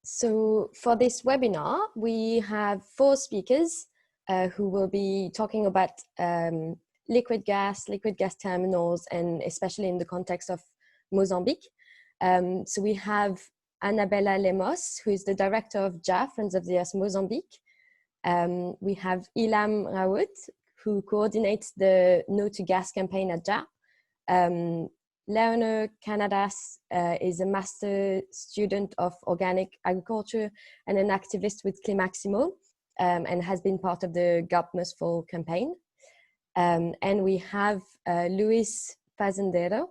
So for this webinar, we have 4 speakers who will be talking about liquid gas terminals, and especially in the context of Mozambique. So we have Anabela Lemos, who is the director of JA, Friends of the Earth Mozambique. We have Ilham Rawoot, who coordinates the No to Gas campaign at JA. Leonor Canadas is a master student of organic agriculture and an activist with Climáximo, and has been part of the Galp Must Fall campaign. And we have Luis Fazendeiro,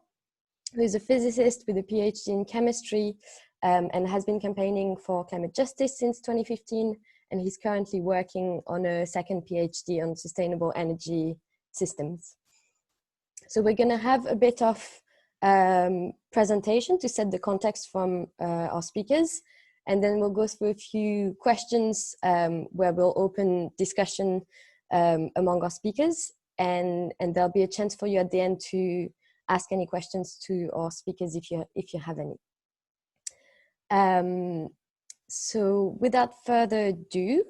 who is a physicist with a PhD in chemistry, and has been campaigning for climate justice since 2015, and he's currently working on a second PhD on sustainable energy systems. So we're going to have a bit of presentation to set the context from our speakers, and then we'll go through a few questions where we'll open discussion among our speakers, and there'll be a chance for you at the end to ask any questions to our speakers if you have any. So without further ado,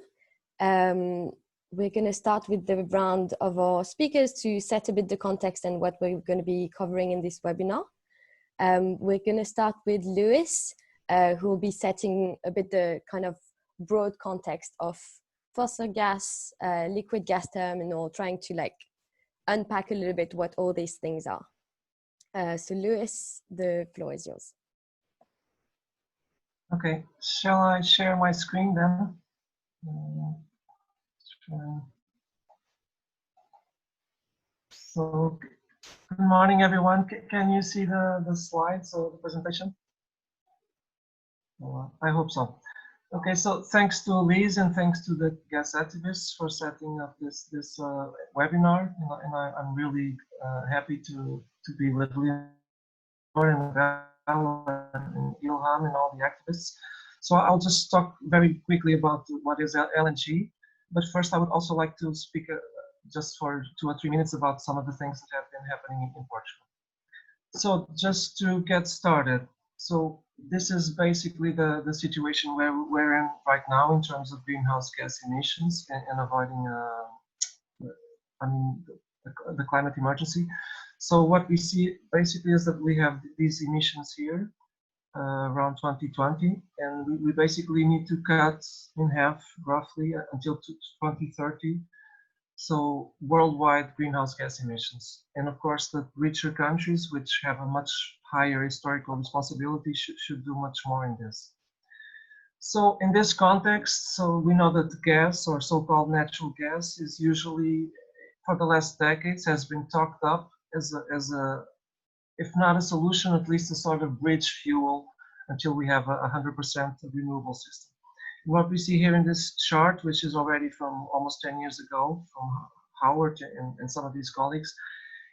we're going to start with the round of our speakers to set a bit the context and what we're going to be covering in this webinar. We're going to start with Luis, who will be setting a bit the kind of broad context of fossil gas, liquid gas terminal, trying to like unpack a little bit what all these things are. So Luis, the floor is yours. Okay, shall I share my screen then? So, good morning, everyone. Can you see the slides or the presentation? Well, I hope so. Okay, so thanks to Liz and thanks to the Gastivists for setting up this webinar, and I'm really happy to be with Leonor and Ilham and all the activists. So I'll just talk very quickly about what is LNG. But first, I would also like to speak just for 2 or 3 minutes about some of the things that have been happening in Portugal. So just to get started, so this is basically the situation where we're in right now in terms of greenhouse gas emissions and avoiding, the climate emergency. So what we see basically is that we have these emissions here around 2020, and we basically need to cut in half roughly until 2030. So worldwide greenhouse gas emissions. And of course, the richer countries, which have a much higher historical responsibility, should do much more in this. So in this context, so we know that gas, or so-called natural gas, is usually, for the last decades, has been talked up as a, if not a solution, at least a sort of bridge fuel until we have a 100% renewable system. What we see here in this chart, which is already from almost 10 years ago, from Howard and some of these colleagues,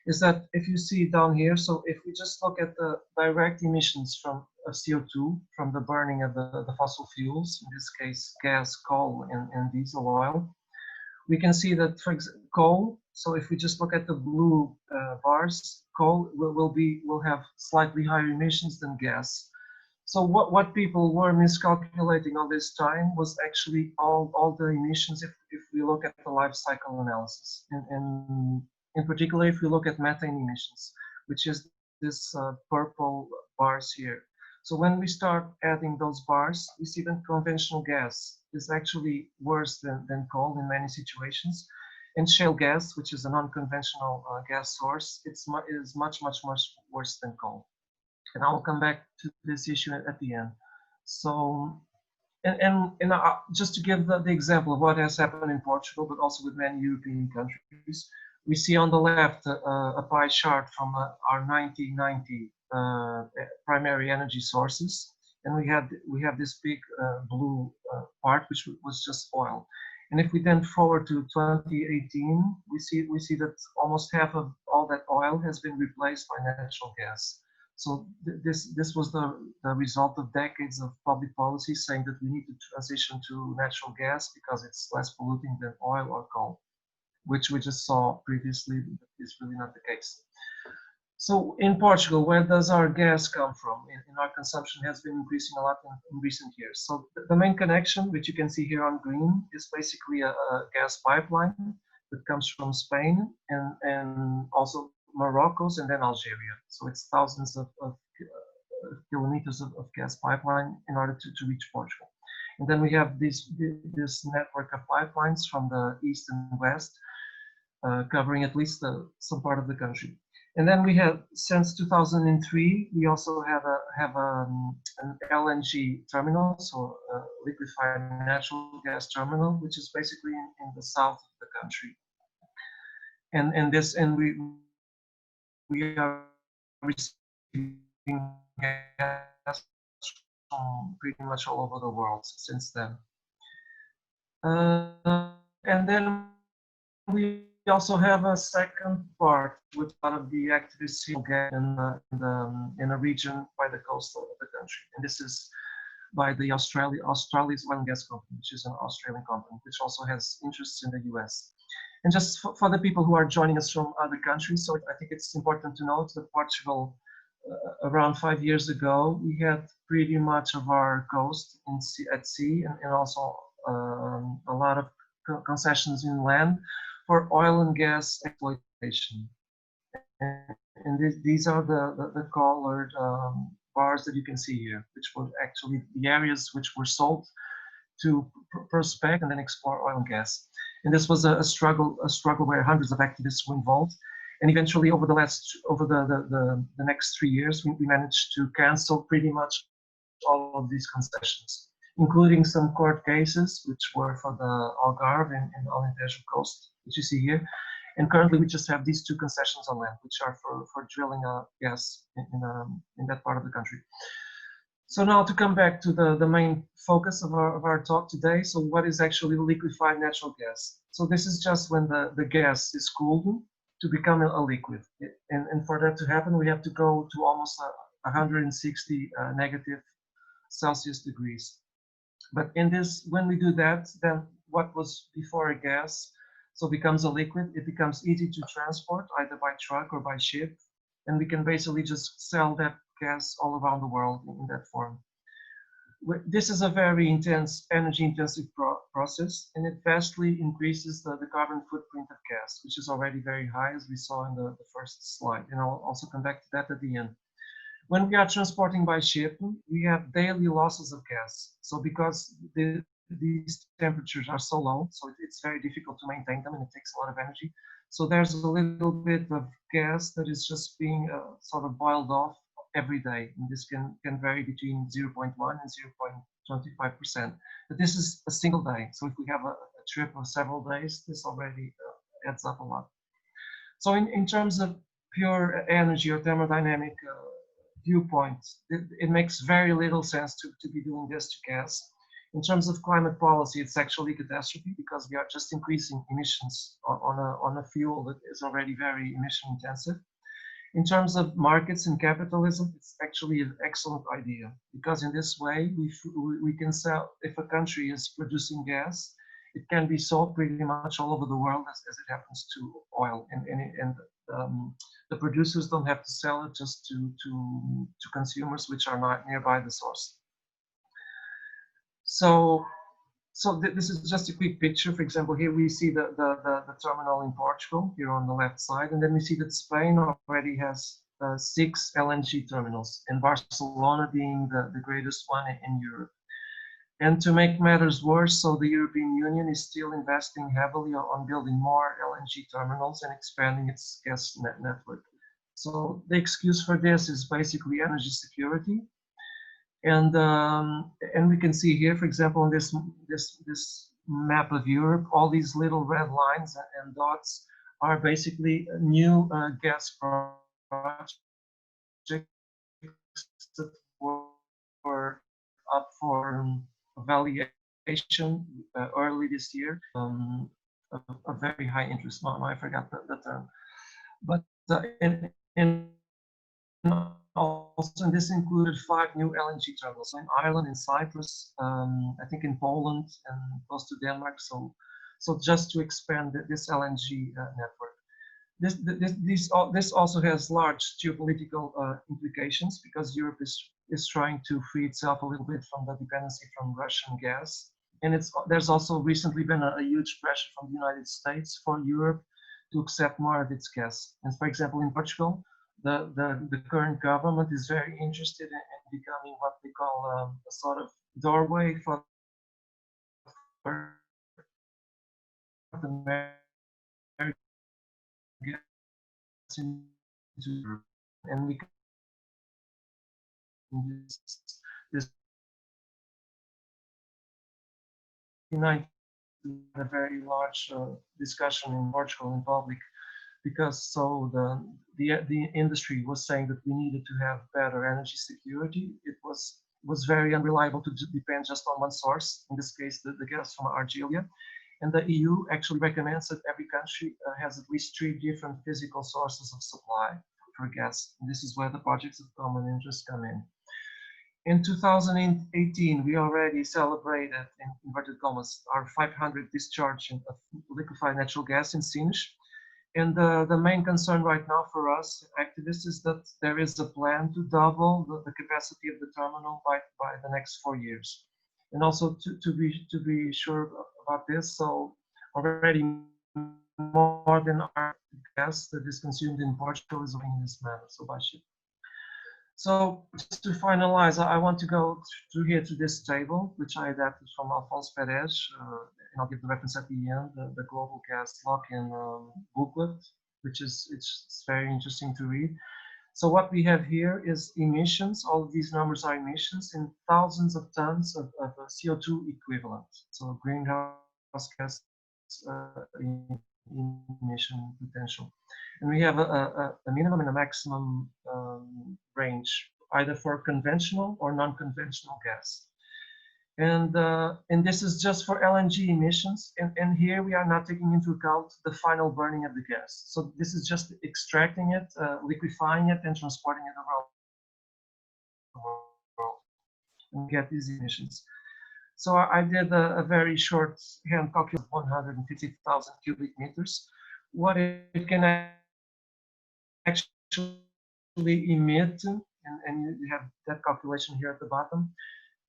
is that if you see down here, so if we just look at the direct emissions from CO2, from the burning of the fossil fuels, in this case, gas, coal, and diesel oil, we can see that, for example, coal, so if we just look at the blue bars, coal will have slightly higher emissions than gas. So what people were miscalculating all this time was actually all the emissions if we look at the life cycle analysis. And in particular, if we look at methane emissions, which is this purple bars here. So when we start adding those bars, we see that conventional gas is actually worse than coal in many situations. And shale gas, which is a non-conventional gas source, is much worse than coal. And I'll come back to this issue at the end. So, and just to give the example of what has happened in Portugal, but also with many European countries, we see on the left a pie chart from our 1990 primary energy sources, and we have this big blue part which was just oil. And if we then forward to 2018, we see that almost half of all that oil has been replaced by natural gas. So this was the result of decades of public policy saying that we need to transition to natural gas because it's less polluting than oil or coal, which we just saw previously is really not the case. So in Portugal, where does our gas come from? In our consumption has been increasing a lot in recent years. So the main connection, which you can see here on green, is basically a gas pipeline that comes from Spain and also Morocco's and then Algeria. So it's thousands of kilometers of gas pipeline in order to reach Portugal. And then we have this network of pipelines from the east and west, covering at least some part of the country. And then we have, since 2003, we also have an LNG terminal, so a liquefied natural gas terminal, which is basically in the south of the country. And we are receiving gas from pretty much all over the world since then. And then we also have a second part with a lot of the activists here in a region by the coast of the country. And this is by the Australia's Oil and Gas Company, which is an Australian company, which also has interests in the US. And just for the people who are joining us from other countries, so I think it's important to note that Portugal, around 5 years ago, we had pretty much of our coast at sea and also a lot of concessions in land for oil and gas exploitation. And these are the colored bars that you can see here, which were actually the areas which were sold to prospect and then explore oil and gas. And this was a struggle where hundreds of activists were involved. And eventually, over the next 3 years, we managed to cancel pretty much all of these concessions, including some court cases, which were for the Algarve and Alentejo coast, which you see here. And currently, we just have these two concessions on land, which are for drilling gas in that part of the country. So now to come back to the main focus of our talk today. So what is actually liquefied natural gas? So this is just when the gas is cooled to become a liquid. And for that to happen, we have to go to almost 160 negative Celsius degrees. But in this, when we do that, then what was before a gas, so becomes a liquid, it becomes easy to transport either by truck or by ship. And we can basically just sell that gas all around the world in that form. This is a very intense, energy-intensive process, and it vastly increases the carbon footprint of gas, which is already very high, as we saw in the first slide. And I'll also come back to that at the end. When we are transporting by ship, we have daily losses of gas. So because these temperatures are so low, so it's very difficult to maintain them, and it takes a lot of energy. So there's a little bit of gas that is just being sort of boiled off every day. And this can vary between 0.1 and 0.25%. But this is a single day. So if we have a trip of several days, this already adds up a lot. So in terms of pure energy or thermodynamic viewpoints, it makes very little sense to be doing this to gas. In terms of climate policy, it's actually a catastrophe because we are just increasing emissions on a fuel that is already very emission intensive. In terms of markets and capitalism, it's actually an excellent idea because in this way we can sell, if a country is producing gas, it can be sold pretty much all over the world as it happens to oil, and the producers don't have to sell it just to consumers which are not nearby the source. So this is just a quick picture. For example, here we see the terminal in Portugal here on the left side, and then we see that Spain already has 6 LNG terminals, and Barcelona being the greatest one in Europe. And to make matters worse, so the European Union is still investing heavily on building more LNG terminals and expanding its gas network. So the excuse for this is basically energy security. And we can see here, for example, in this map of Europe, all these little red lines and dots are basically new gas projects that were up for evaluation early this year. A very high interest. No, I forgot the term. But also, this included 5 new LNG terminals in Ireland, in Cyprus, I think in Poland, and close to Denmark. So just to expand this LNG network. This also has large geopolitical implications because Europe is trying to free itself a little bit from the dependency from Russian gas. And there's also recently been a huge pressure from the United States for Europe to accept more of its gas. And for example, in Portugal, the current government is very interested in becoming what they call a sort of doorway for North American gas into Europe. And we can this a very large discussion in Portugal in public because the industry was saying that we needed to have better energy security. It was very unreliable to depend just on one source, in this case the gas from Algeria. And the EU actually recommends that every country has at least 3 different physical sources of supply for gas. And this is where the projects of common interest come in. In 2018, we already celebrated, in inverted commas, our 500th discharge of liquefied natural gas in Sines. And the main concern right now for us activists is that there is a plan to double the capacity of the terminal by the next 4 years. And also to be sure about this, so already more than our gas that is consumed in Portugal is in this manner, so by ship. So just to finalize, I want to go through here to this table, which I adapted from Alphonse Perez, and I'll give the reference at the end, the Global Gas Lock-in booklet, which it's very interesting to read. So what we have here is emissions. All of these numbers are emissions in thousands of tons of CO2 equivalent. So greenhouse gas emission potential. And we have a minimum and a maximum range, either for conventional or non-conventional gas. And this is just for LNG emissions. And here we are not taking into account the final burning of the gas. So this is just extracting it, liquefying it, and transporting it around the world and get these emissions. So I did a very short hand calculation of 150,000 cubic meters. What it can actually emit, and you have that calculation here at the bottom,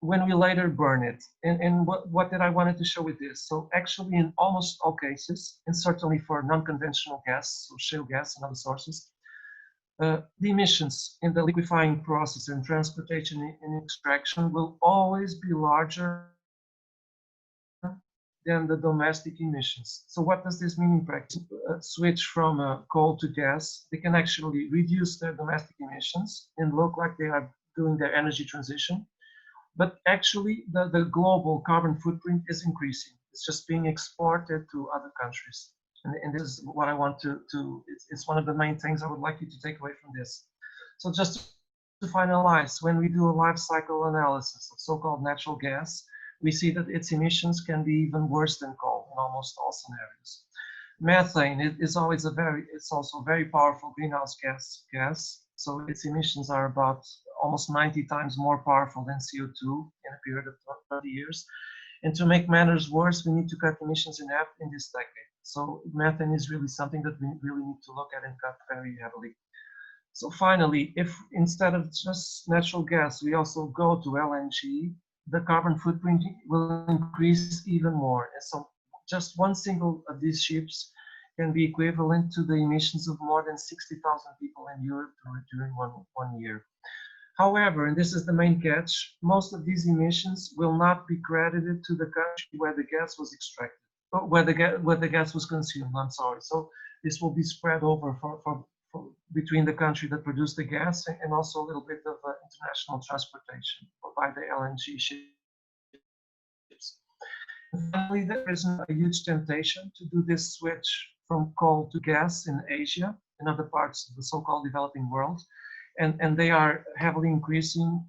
when we later burn it. And what did I wanted to show with this? So actually in almost all cases, and certainly for non-conventional gas, so shale gas and other sources, the emissions in the liquefying process and transportation and extraction will always be larger than the domestic emissions. So what does this mean in practice? Switch from coal to gas, they can actually reduce their domestic emissions and look like they are doing their energy transition. But actually, the global carbon footprint is increasing. It's just being exported to other countries. And this is what I want it's one of the main things I would like you to take away from this. So just to finalize, when we do a life cycle analysis of so-called natural gas, we see that its emissions can be even worse than coal in almost all scenarios. Methane is always it's also a very powerful greenhouse gas. So its emissions are about almost 90 times more powerful than CO2 in a period of 30 years. And to make matters worse, we need to cut emissions in half in this decade. So methane is really something that we really need to look at and cut very heavily. So finally, if instead of just natural gas, we also go to LNG, the carbon footprint will increase even more. And so just one single of these ships can be equivalent to the emissions of more than 60,000 people in Europe during one year. However, and this is the main catch, most of these emissions will not be credited to the country where the gas was extracted, where the gas was consumed, I'm sorry. So this will be spread over between the country that produced the gas and also a little bit of international transportation by the LNG ships. And finally, there is a huge temptation to do this switch from coal to gas in Asia and other parts of the so-called developing world. And they are heavily increasing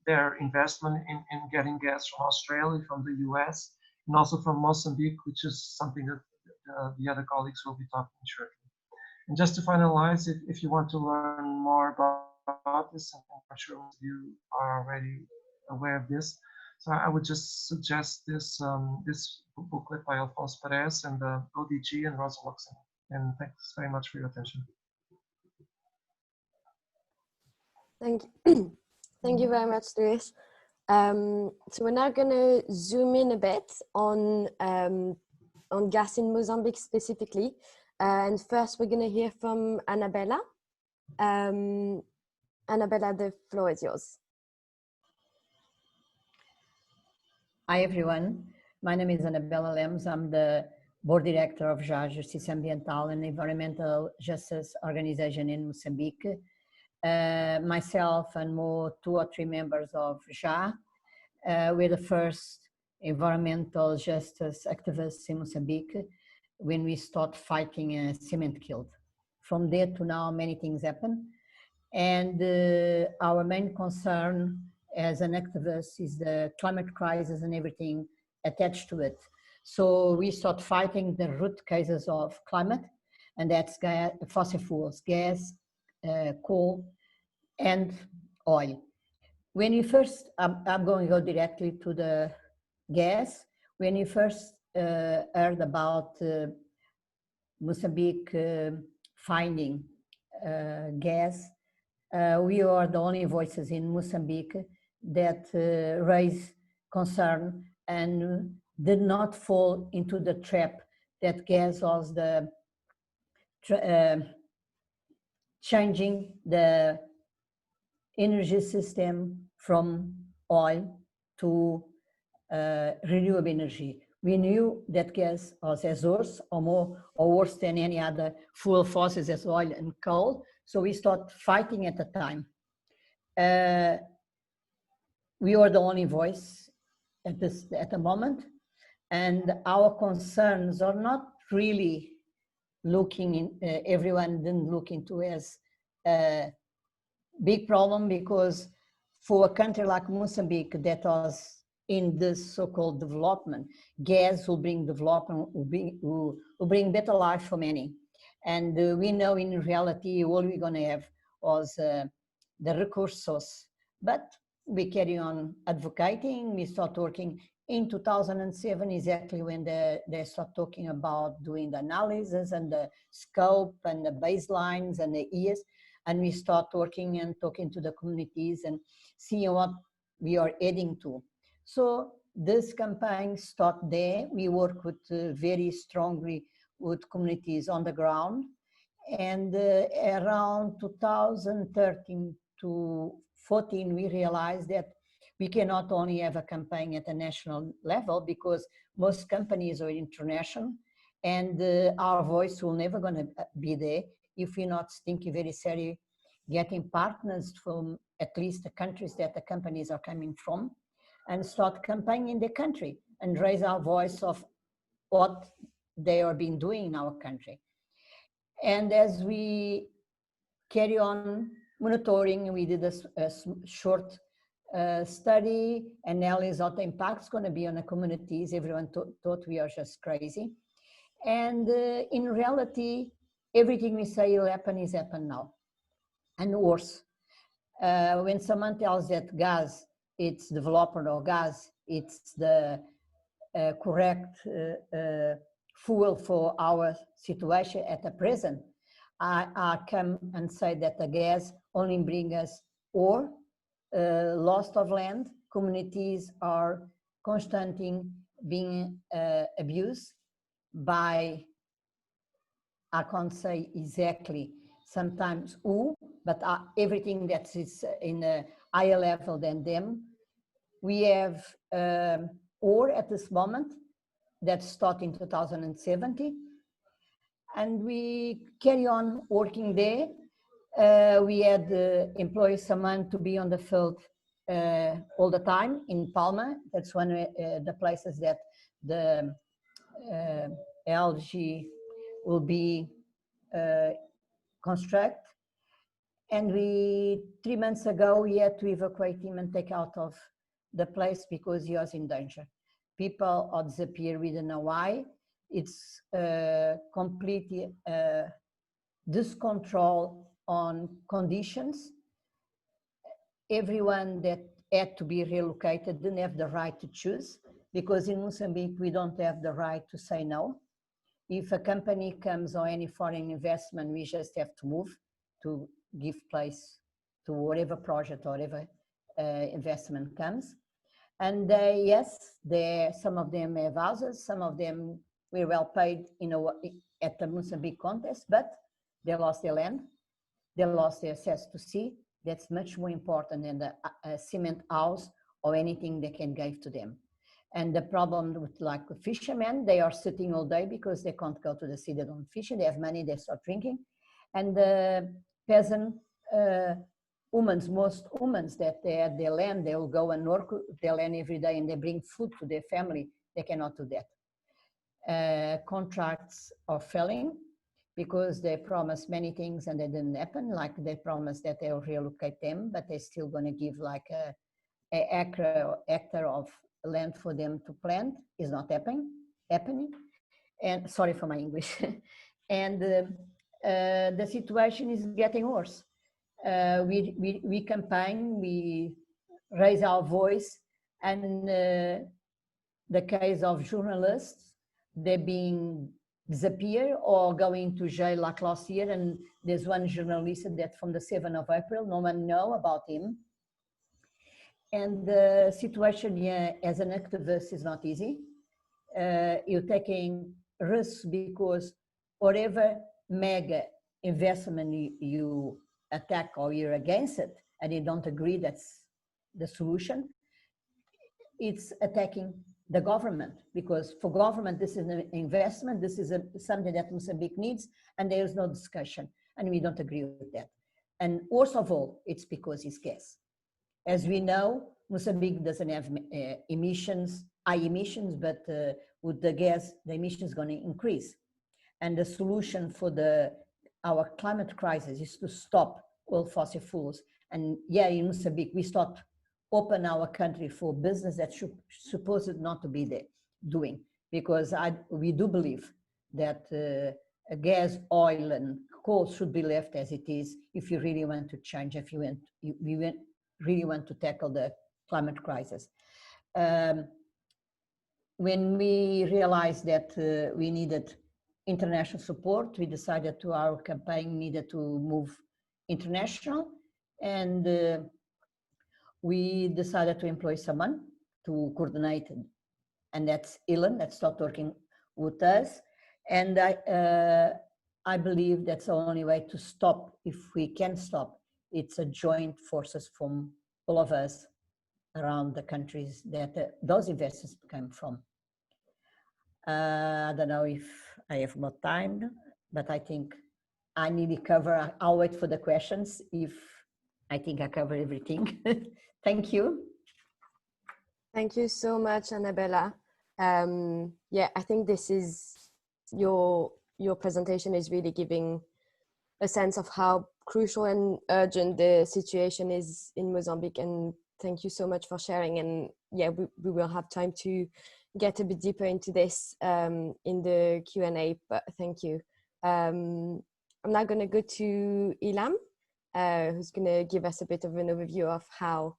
their investment in getting gas from Australia, from the US, and also from Mozambique, which is something that the other colleagues will be talking shortly. And just to finalize, if you want to learn more about this, and I'm sure most of you are already aware of this, so I would just suggest this booklet by Alphonse Perez and ODG and Rosa Luxemburg. And thanks very much for your attention. Thank you. Thank you very much, Luis. So we're now going to zoom in a bit on gas in Mozambique specifically. And first, we're going to hear from Anabela. Anabela, the floor is yours. Hi, everyone. My name is Anabela Lemos. I'm the board director of JA, Justiça Ambiental and Environmental Justice Organization in Mozambique. Myself and more 2 or 3 members of JA, we're the first environmental justice activists in Mozambique when we start fighting a cement kiln. From there to now, many things happen. And our main concern as an activist is the climate crisis and everything attached to it. So we start fighting the root causes of climate, and that's fossil fuels, gas, coal, and oil. When you first, I'm going to go directly to the gas. When you first heard about Mozambique finding gas, we are the only voices in Mozambique that raise concern and did not fall into the trap that gas was the changing the energy system from oil to renewable energy. We knew that gas was as worse or worse than any other fuel fossils as oil and coal. So we started fighting at the time. We are the only voice at the moment, and our concerns are not really looking in. Everyone didn't look into as a big problem, because for a country like Mozambique that was in this so-called development, gas will bring development, will bring better life for many. And we know in reality all we're going to have was the resources. But we carry on advocating. We start working in 2007, exactly when they start talking about doing the analysis and the scope and the baselines and the years. And we start working and talking to the communities and seeing what we are adding to. So this campaign started there. We work with very strongly with communities on the ground. And around 2013 to 14, we realized that we cannot only have a campaign at a national level, because most companies are international, and our voice will never going to be there if we're not thinking very seriously, getting partners from at least the countries that the companies are coming from, and start campaigning in the country and raise our voice of what they are being doing in our country. And as we carry on monitoring, we did a short study, analysis of the impact's going to be on the communities. Everyone thought we are just crazy. And in reality, everything we say will happen is happening now. And worse, when someone tells that gas, it's development, or gas, it's the correct fuel for our situation at the present, I come and say that the gas only brings us or loss of land. Communities are constantly being abused by, I can't say exactly sometimes who, but everything that is in a higher level than them. We have ore at this moment that started in 2017, and we carry on working there. We had employed someone to be on the field all the time in Palma. That's one of the places that the algae will be construct. And 3 months ago, we had to evacuate him and take out of the place because he was in danger. People are disappear, we don't know why. It's completely discontrol on conditions. Everyone that had to be relocated didn't have the right to choose, because in Mozambique, we don't have the right to say no. if a company comes or any foreign investment, we just have to move to give place to whatever project or whatever investment comes. And some of them have houses, some of them were well paid at the Mozambique contest, but they lost their land, they lost their access to sea. That's much more important than a cement house or anything they can give to them. And the problem with like the fishermen, they are sitting all day because they can't go to the sea, they don't fish, they have money, they start drinking. And the peasant most women that they had their land, they will go and work their land every day and they bring food to their family. They cannot do that. Contracts are failing because they promised many things and they didn't happen. Like they promised that they'll relocate them, but they're still going to give like a hectare of land for them to plant. Is not happening. And sorry for my English. And the situation is getting worse. We campaign, we raise our voice, and the case of journalists, they're being disappear or going to jail like last year. And there's one journalist that from the 7th of April, no one know about him. And the situation here as an activist is not easy. You're taking risks because whatever mega investment you attack or you're against it and you don't agree that's the solution, it's attacking the government, because for government this is an investment, this is something that Mozambique needs, and there's no discussion, and we don't agree with that. And worst of all, it's because it's gas. As we know, Mozambique doesn't have high emissions, but with the gas, the emissions going to increase. And the solution for our climate crisis is to stop all fossil fuels. And yeah, in Mozambique, we start open our country for business that should supposed not to be there doing, because we do believe that gas, oil, and coal should be left as it is if you really want to change, if we really want to tackle the climate crisis. When we realized that we needed international support, we decided our campaign needed to move international, and we decided to employ someone to coordinate it. And that's Ilham, that started working with us. And I believe that's the only way to stop, if we can stop. It's a joint forces from all of us around the countries that those investors came from. I don't know if I have more time, but I think I need to cover. I'll wait for the questions if I think I cover everything. Thank you. Thank you so much, Anabela. Yeah, I think this is your presentation is really giving a sense of how crucial and urgent the situation is in Mozambique, and thank you so much for sharing. And yeah, we will have time to get a bit deeper into this in the Q&A, but thank you. I'm now going to go to Ilham, who's going to give us a bit of an overview of how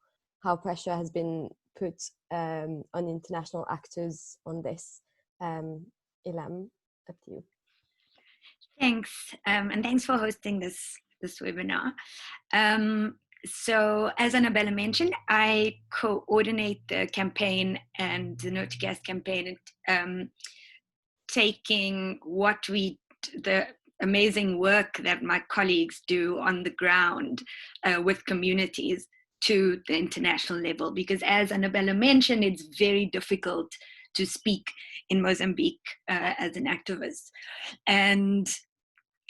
pressure has been put on international actors on this. Ilham, up to you. Thanks, and thanks for hosting this webinar. So as Anabela mentioned, I coordinate the campaign and the No to Gas campaign, taking the amazing work that my colleagues do on the ground with communities to the international level, because as Anabela mentioned, it's very difficult to speak in Mozambique as an activist. And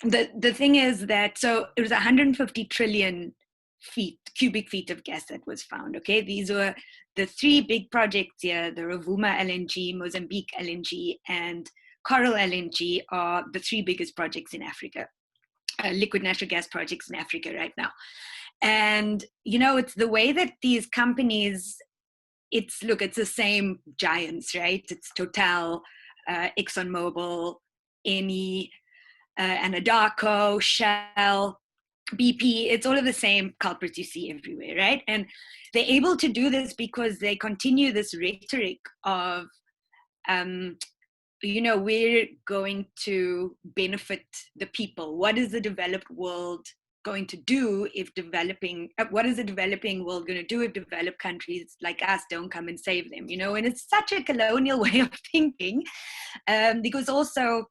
the thing is that, so it was 150 trillion cubic feet of gas that was found. Okay, these were the three big projects here: the Rovuma LNG, Mozambique LNG, and Coral LNG are the three biggest projects in Africa, liquid natural gas projects in Africa right now. And you know, it's the way that these companies, it's the same giants, right? It's Total, ExxonMobil, Eni, Anadarko, Shell, BP. It's all of the same culprits you see everywhere, right? And they're able to do this because they continue this rhetoric of we're going to benefit the people. What is the developed world going to do if what is the developing world going to do if developed countries like us don't come and save them? And it's such a colonial way of thinking, because also,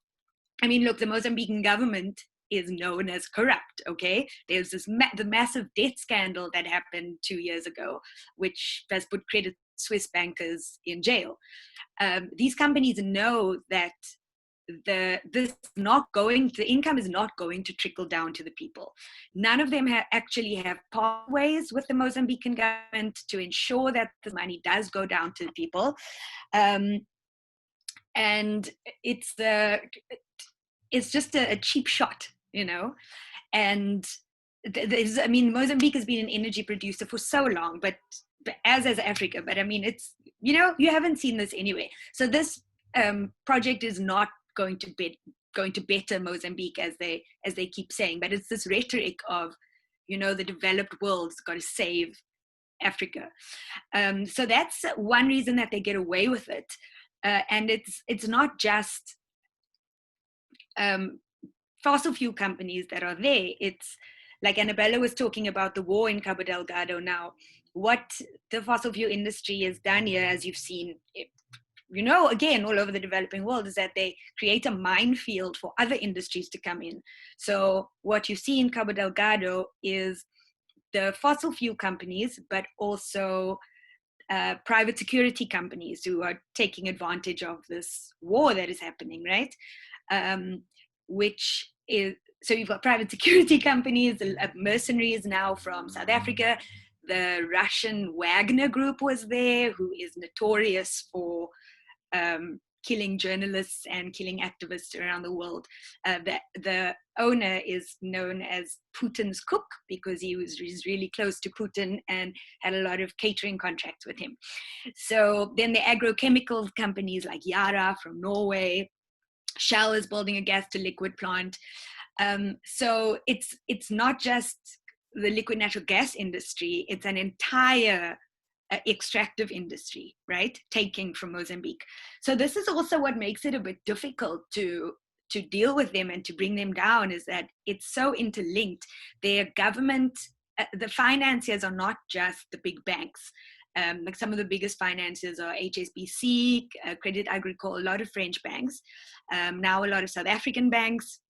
look, the Mozambican government is known as corrupt, okay? There's the massive debt scandal that happened 2 years ago, which has put Credit Suisse bankers in jail. These companies know that the income is not going to trickle down to the people. None of them actually have pathways with the Mozambican government to ensure that the money does go down to the people. And it's just a cheap shot, and Mozambique has been an energy producer for so long, but as Africa, but it's, you haven't seen this anyway. So this project is not going to better Mozambique as they keep saying, but it's this rhetoric of, the developed world's got to save Africa. So that's one reason that they get away with it. And it's not just fossil fuel companies that are there. It's like Anabela was talking about the war in Cabo Delgado now. What the fossil fuel industry has done here, as you've seen, again, all over the developing world, is that they create a minefield for other industries to come in. So what you see in Cabo Delgado is the fossil fuel companies, but also private security companies who are taking advantage of this war that is happening, right? So you've got private security companies, mercenaries now from South Africa. The Russian Wagner group was there, who is notorious for killing journalists and killing activists around the world. The owner is known as Putin's cook because he's really close to Putin and had a lot of catering contracts with him. So then the agrochemical companies like Yara from Norway, Shell is building a gas to liquid plant. So it's not just the liquid natural gas industry, it's an entire extractive industry, right? Taking from Mozambique. So this is also what makes it a bit difficult to deal with them and to bring them down, is that it's so interlinked. Their government, the financiers are not just the big banks. Like some of the biggest financiers are HSBC, Crédit Agricole, a lot of French banks, now a lot of South African banks.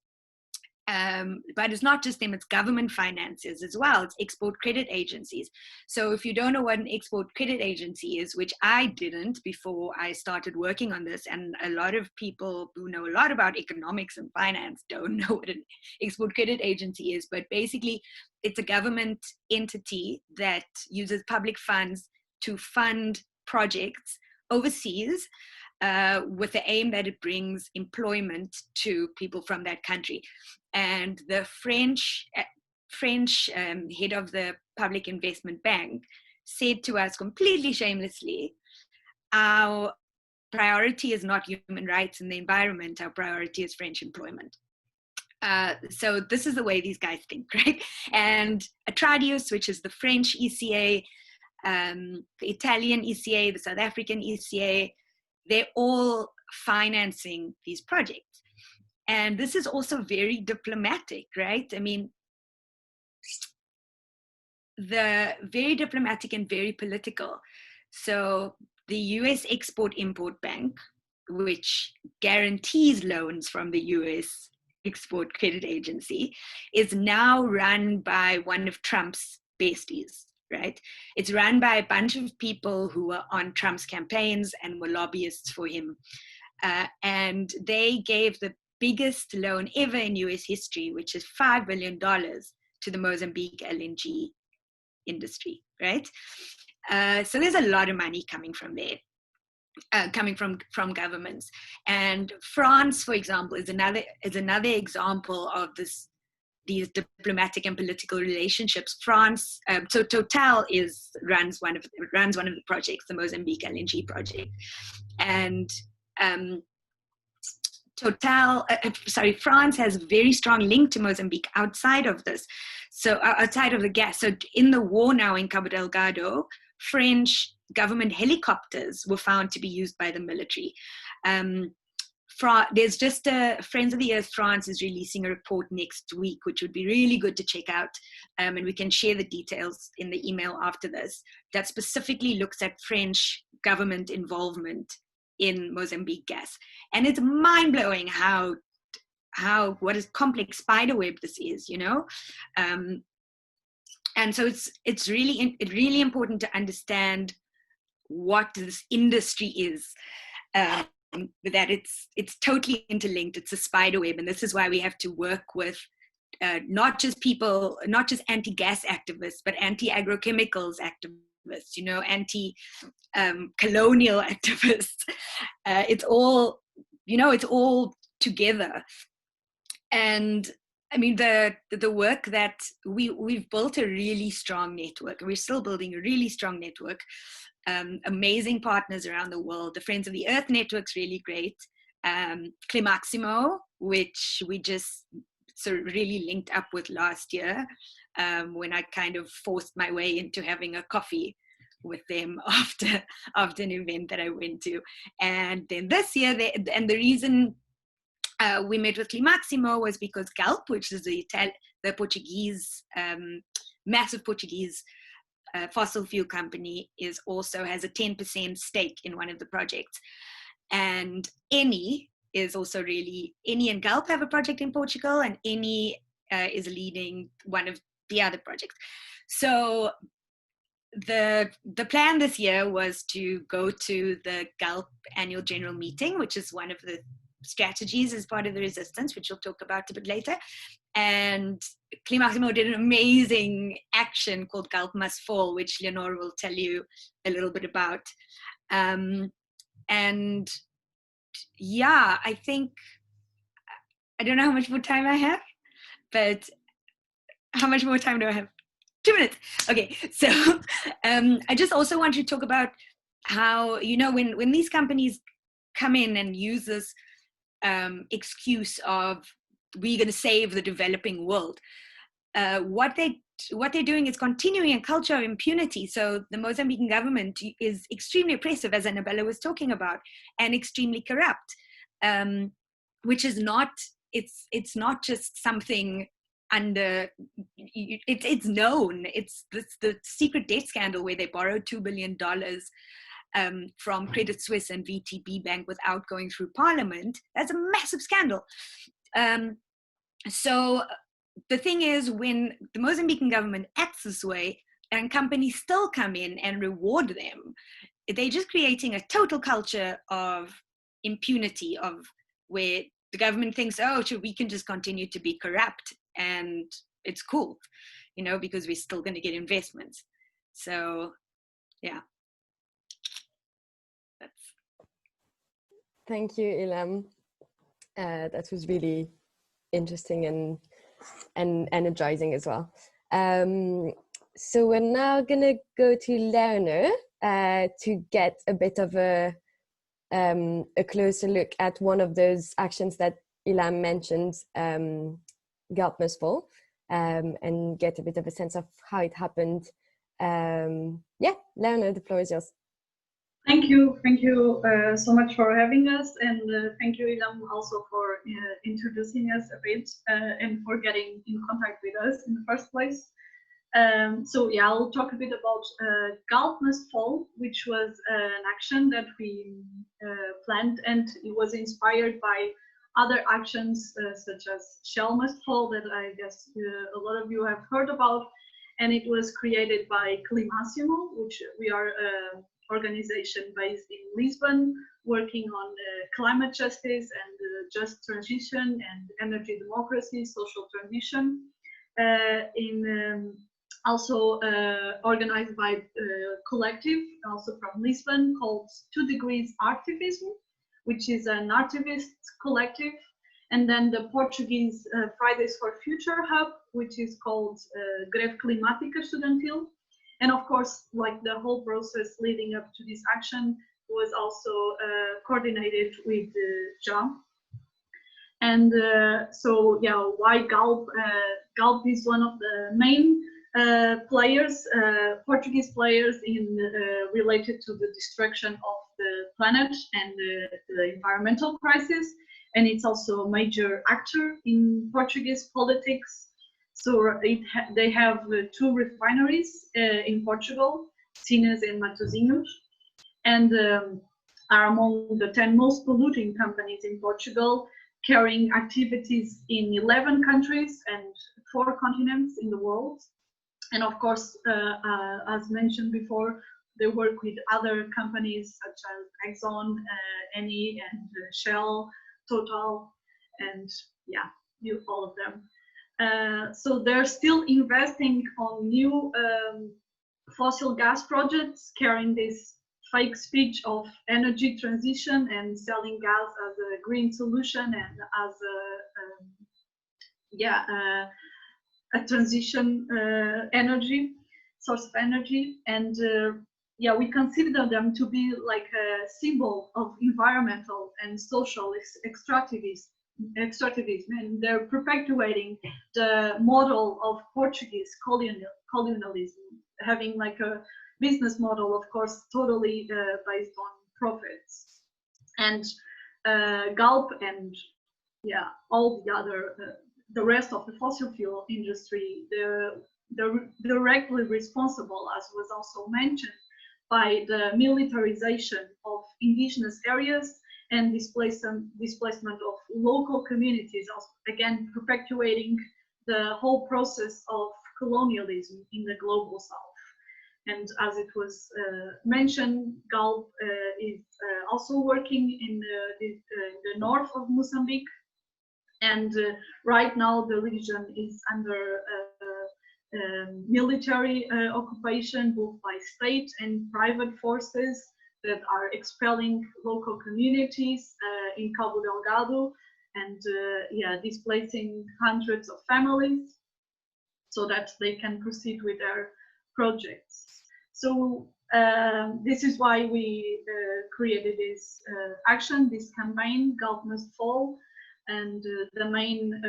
But it's not just them, it's government financiers as well. It's export credit agencies. So if you don't know what an export credit agency is, which I didn't before I started working on this, and a lot of people who know a lot about economics and finance don't know what an export credit agency is, but basically it's a government entity that uses public funds to fund projects overseas, with the aim that it brings employment to people from that country. And the French head of the Public Investment Bank said to us completely shamelessly, our priority is not human rights and the environment, our priority is French employment. So this is the way these guys think, right? And Atradius, which is the French ECA, the Italian ECA, the South African ECA, they're all financing these projects. And this is also very diplomatic, right? I mean, very diplomatic and very political. So the US Export-Import Bank, which guarantees loans from the US Export Credit Agency, is now run by one of Trump's besties, right? It's run by a bunch of people who were on Trump's campaigns and were lobbyists for him. And they gave the biggest loan ever in US history, which is $5 billion to the Mozambique LNG industry, right? So there's a lot of money coming from there, coming from governments. And France, for example, is another example of these diplomatic and political relationships. France, so Total runs one of the projects, the Mozambique LNG project, and France has a very strong link to Mozambique outside of this. So outside of the gas. So in the war now in Cabo Delgado, French government helicopters were found to be used by the military. there's just a Friends of the Earth France is releasing a report next week, which would be really good to check out. And we can share the details in the email after this, that specifically looks at French government involvement in Mozambique gas. And it's mind-blowing how what a complex spiderweb this is, you know? And so it's really important to understand what this industry is. That it's totally interlinked. It's a spider web, and this is why we have to work with not just anti-gas activists, but anti-agrochemicals activists, you know, anti-colonial activists. It's all, you know, it's all together. And I mean, the work that we've built a really strong network. We're still building a really strong network. Amazing partners around the world. The Friends of the Earth network's really great. Climáximo, which we just really linked up with last year, when I kind of forced my way into having a coffee with them after an event that I went to. And then this year, the reason we met with Climáximo was because Galp, which is the Portuguese, massive Portuguese fossil fuel company, has a 10% stake in one of the projects. And Eni is also Eni and Galp have a project in Portugal, and Eni is leading one of the other projects. So the plan this year was to go to the Galp annual general meeting, which is one of the strategies as part of the resistance, which we'll talk about a bit later. And Climáximo did an amazing action called Galp Must Fall, which Leonor will tell you a little bit about. And yeah, I think, I don't know how much more time I have, but how much more time do I have? 2 minutes. Okay, so I just also want to talk about how, you know, when these companies come in and use this excuse of we're going to save the developing world, what they're doing is continuing a culture of impunity. So the Mozambican government is extremely oppressive, as Anabela was talking about, and extremely corrupt, which is not, it's not just something under, it's known. It's the secret debt scandal where they borrowed $2 billion from Credit Suisse and VTB Bank without going through Parliament. That's a massive scandal. So the thing is, when the Mozambican government acts this way and companies still come in and reward them, they're just creating a total culture of impunity, of where the government thinks, oh, sure, we can just continue to be corrupt and it's cool, you know, because we're still going to get investments. So, yeah. Thank you, Ilham. That was really interesting and energizing as well. So we're now gonna go to Leonor to get a bit of a closer look at one of those actions that Ilham mentioned, Galp Must Fall, and get a bit of a sense of how it happened. Yeah, Leonor, the floor is yours. Thank you so much for having us, and thank you, Ilham, also for introducing us a bit and for getting in contact with us in the first place. So yeah, I'll talk a bit about Galp Must Fall, which was an action that we planned, and it was inspired by other actions such as Shell Must Fall that I guess a lot of you have heard about, and it was created by Climáximo, which we are organization based in Lisbon, working on climate justice and just transition and energy democracy, social transition. Also organized by a collective, also from Lisbon, called 2 Degrees Artivism, which is an artivist collective. And then the Portuguese Fridays for Future Hub, which is called Greve Climática Estudantil. And of course, like the whole process leading up to this action was also coordinated with Jean. And so, yeah, why Galp? Galp is one of the main players, Portuguese players, in related to the destruction of the planet and the environmental crisis. And it's also a major actor in Portuguese politics. So they have 2 refineries in Portugal, Sines and Matosinhos, and are among the 10 most polluting companies in Portugal, carrying activities in 11 countries and 4 continents in the world. And of course, as mentioned before, they work with other companies such as Exxon, Eni, and Shell, Total, and yeah, all of them. So they're still investing on new fossil gas projects, carrying this fake speech of energy transition and selling gas as a green solution and as a transition energy source of energy. And yeah, we consider them to be like a symbol of environmental and social extractivism, and they're perpetuating the model of Portuguese colonialism, having like a business model, of course, totally based on profits. And Galp and yeah, all the other, the rest of the fossil fuel industry, they're directly responsible, as was also mentioned, by the militarization of indigenous areas and displacement of local communities, also, again, perpetuating the whole process of colonialism in the global south. And as it was mentioned, Galp is also working in the north of Mozambique. And right now the region is under military occupation, both by state and private forces that are expelling local communities in Cabo Delgado and yeah, displacing hundreds of families so that they can proceed with their projects. So this is why we created this action, this campaign, Galp Must Fall, and the main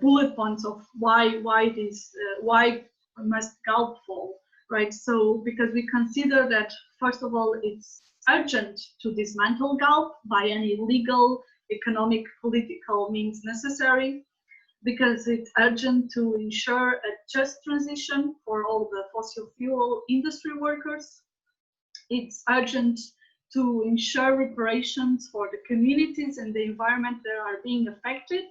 bullet points of why must Galp fall, right? So because we consider that, first of all, it's urgent to dismantle Galp by any legal, economic, political means necessary, because it's urgent to ensure a just transition for all the fossil fuel industry workers. It's urgent to ensure reparations for the communities and the environment that are being affected.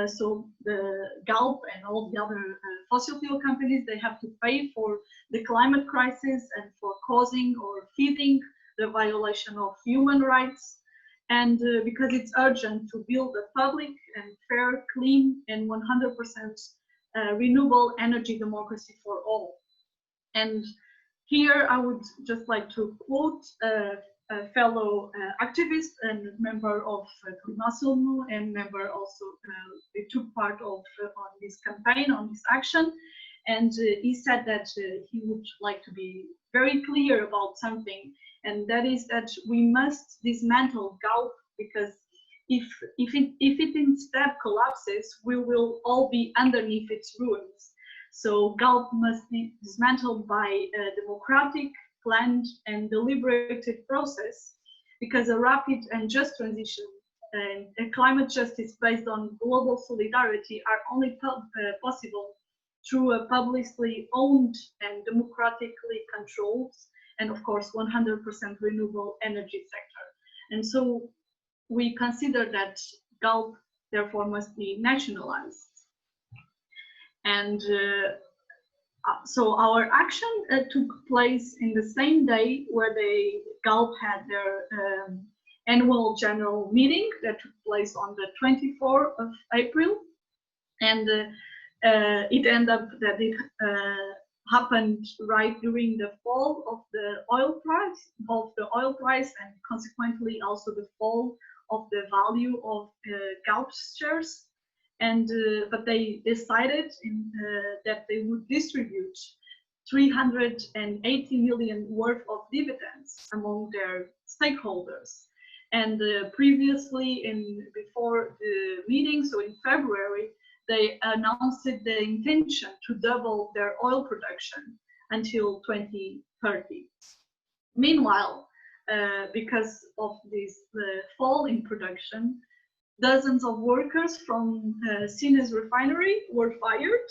So the Galp and all the other fossil fuel companies, they have to pay for the climate crisis and for causing or feeding the violation of human rights. And because it's urgent to build a public and fair, clean, and 100% renewable energy democracy for all. And here I would just like to quote a fellow activist and member of Climáximo, and member also, he took part of on this campaign, on this action. And he said that he would like to be very clear about something, and that is that we must dismantle Galp, because if it instead collapses, we will all be underneath its ruins. So Galp must be dismantled by a democratic, planned and deliberated process, because a rapid and just transition and a climate justice based on global solidarity are only possible through a publicly owned and democratically controlled and, of course, 100% renewable energy sector. And so we consider that Galp, therefore, must be nationalized. And so our action took place in the same day where Galp had their annual general meeting that took place on the 24th of April. And it ended up that it happened right during the fall of the oil price, and consequently also the fall of the value of Galp's shares. And but they decided that they would distribute 380 million worth of dividends among their stakeholders. And previously, before the meeting, so in February, they announced the intention to double their oil production until 2030. Meanwhile, because of this fall in production, dozens of workers from Sines refinery were fired,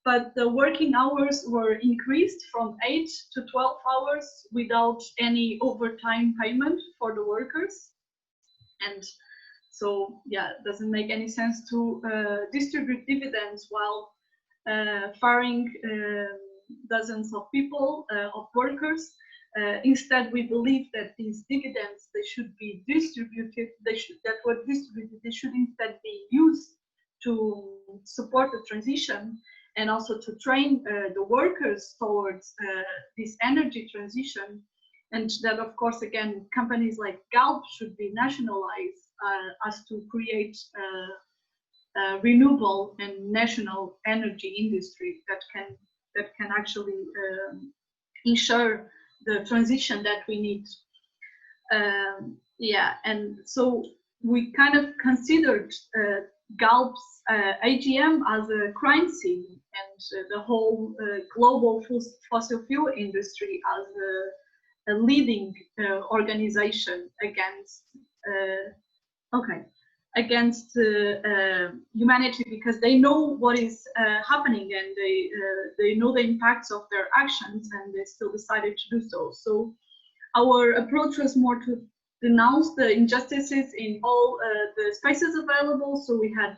but the working hours were increased from 8 to 12 hours without any overtime payment for the workers. And so, yeah, it doesn't make any sense to distribute dividends while firing dozens of people, of workers. Instead, we believe that these dividends, they should be distributed, they should instead be used to support the transition and also to train the workers towards this energy transition. And that, of course, again, companies like Galp should be nationalized as to create renewable and national energy industry that can actually ensure the transition that we need. Yeah, and so we kind of considered Galp's AGM as a crime scene, and the whole global fossil fuel industry as a leading organization against against humanity, because they know what is happening, and they know the impacts of their actions, and they still decided to do so. So our approach was more to denounce the injustices in all the spaces available. So we had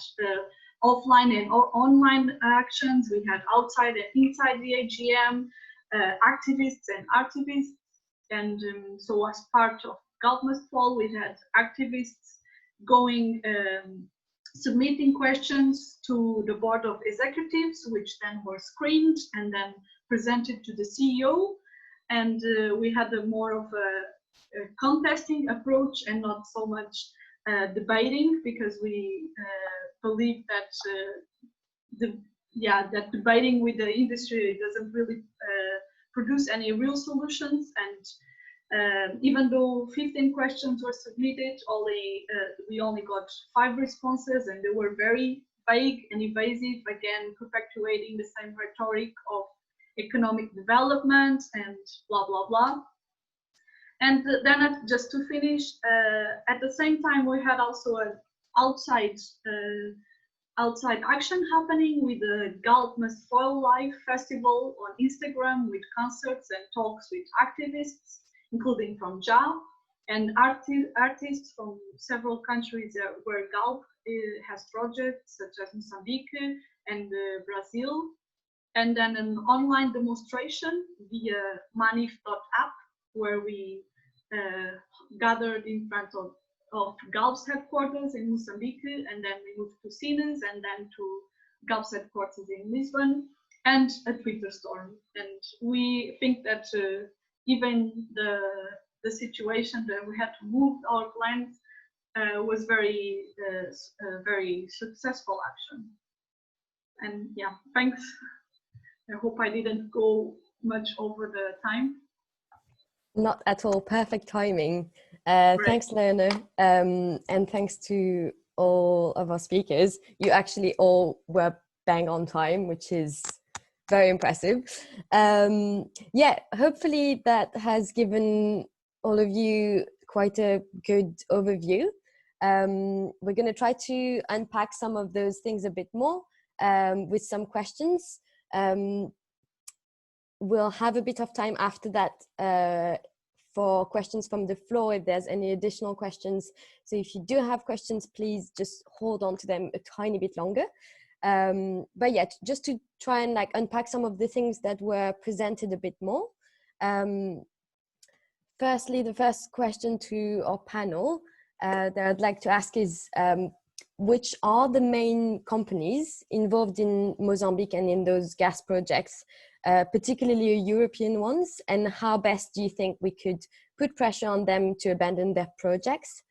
offline and online actions, we had outside and inside the AGM, activists and artivists. And so as part of Galp Must Fall, we had activists going, submitting questions to the board of executives, which then were screened and then presented to the CEO. And we had a more of a contesting approach and not so much debating, because we believe that that debating with the industry doesn't really produce any real solutions. And even though 15 questions were submitted, we only got 5 responses, and they were very vague and evasive, again perpetuating the same rhetoric of economic development and blah blah blah. And then just to finish, at the same time we had also an outside action happening with the Galp Must Fall live festival on Instagram, with concerts and talks with activists, including from JA, and artists from several countries where Galp has projects, such as Mozambique and Brazil. And then an online demonstration via manif.app, where we gathered in front of Galp's headquarters in Mozambique, and then we moved to Sines, and then to Galp's headquarters in Lisbon, and a Twitter storm. And we think that even the situation that we had to move our plans was very successful action. And yeah, thanks. I hope I didn't go much over the time. Not at all. Perfect timing. Thanks, Leonor. And thanks to all of our speakers. You actually all were bang on time, which is very impressive. Yeah, hopefully that has given all of you quite a good overview. We're going to try to unpack some of those things a bit more with some questions. We'll have a bit of time after that for questions from the floor, if there's any additional questions. So if you do have questions, please just hold on to them a tiny bit longer. But yeah, just to try and unpack some of the things that were presented a bit more. Firstly, the first question to our panel that I'd like to ask is, which are the main companies involved in Mozambique and in those gas projects, particularly European ones, and how best do you think we could put pressure on them to abandon their projects?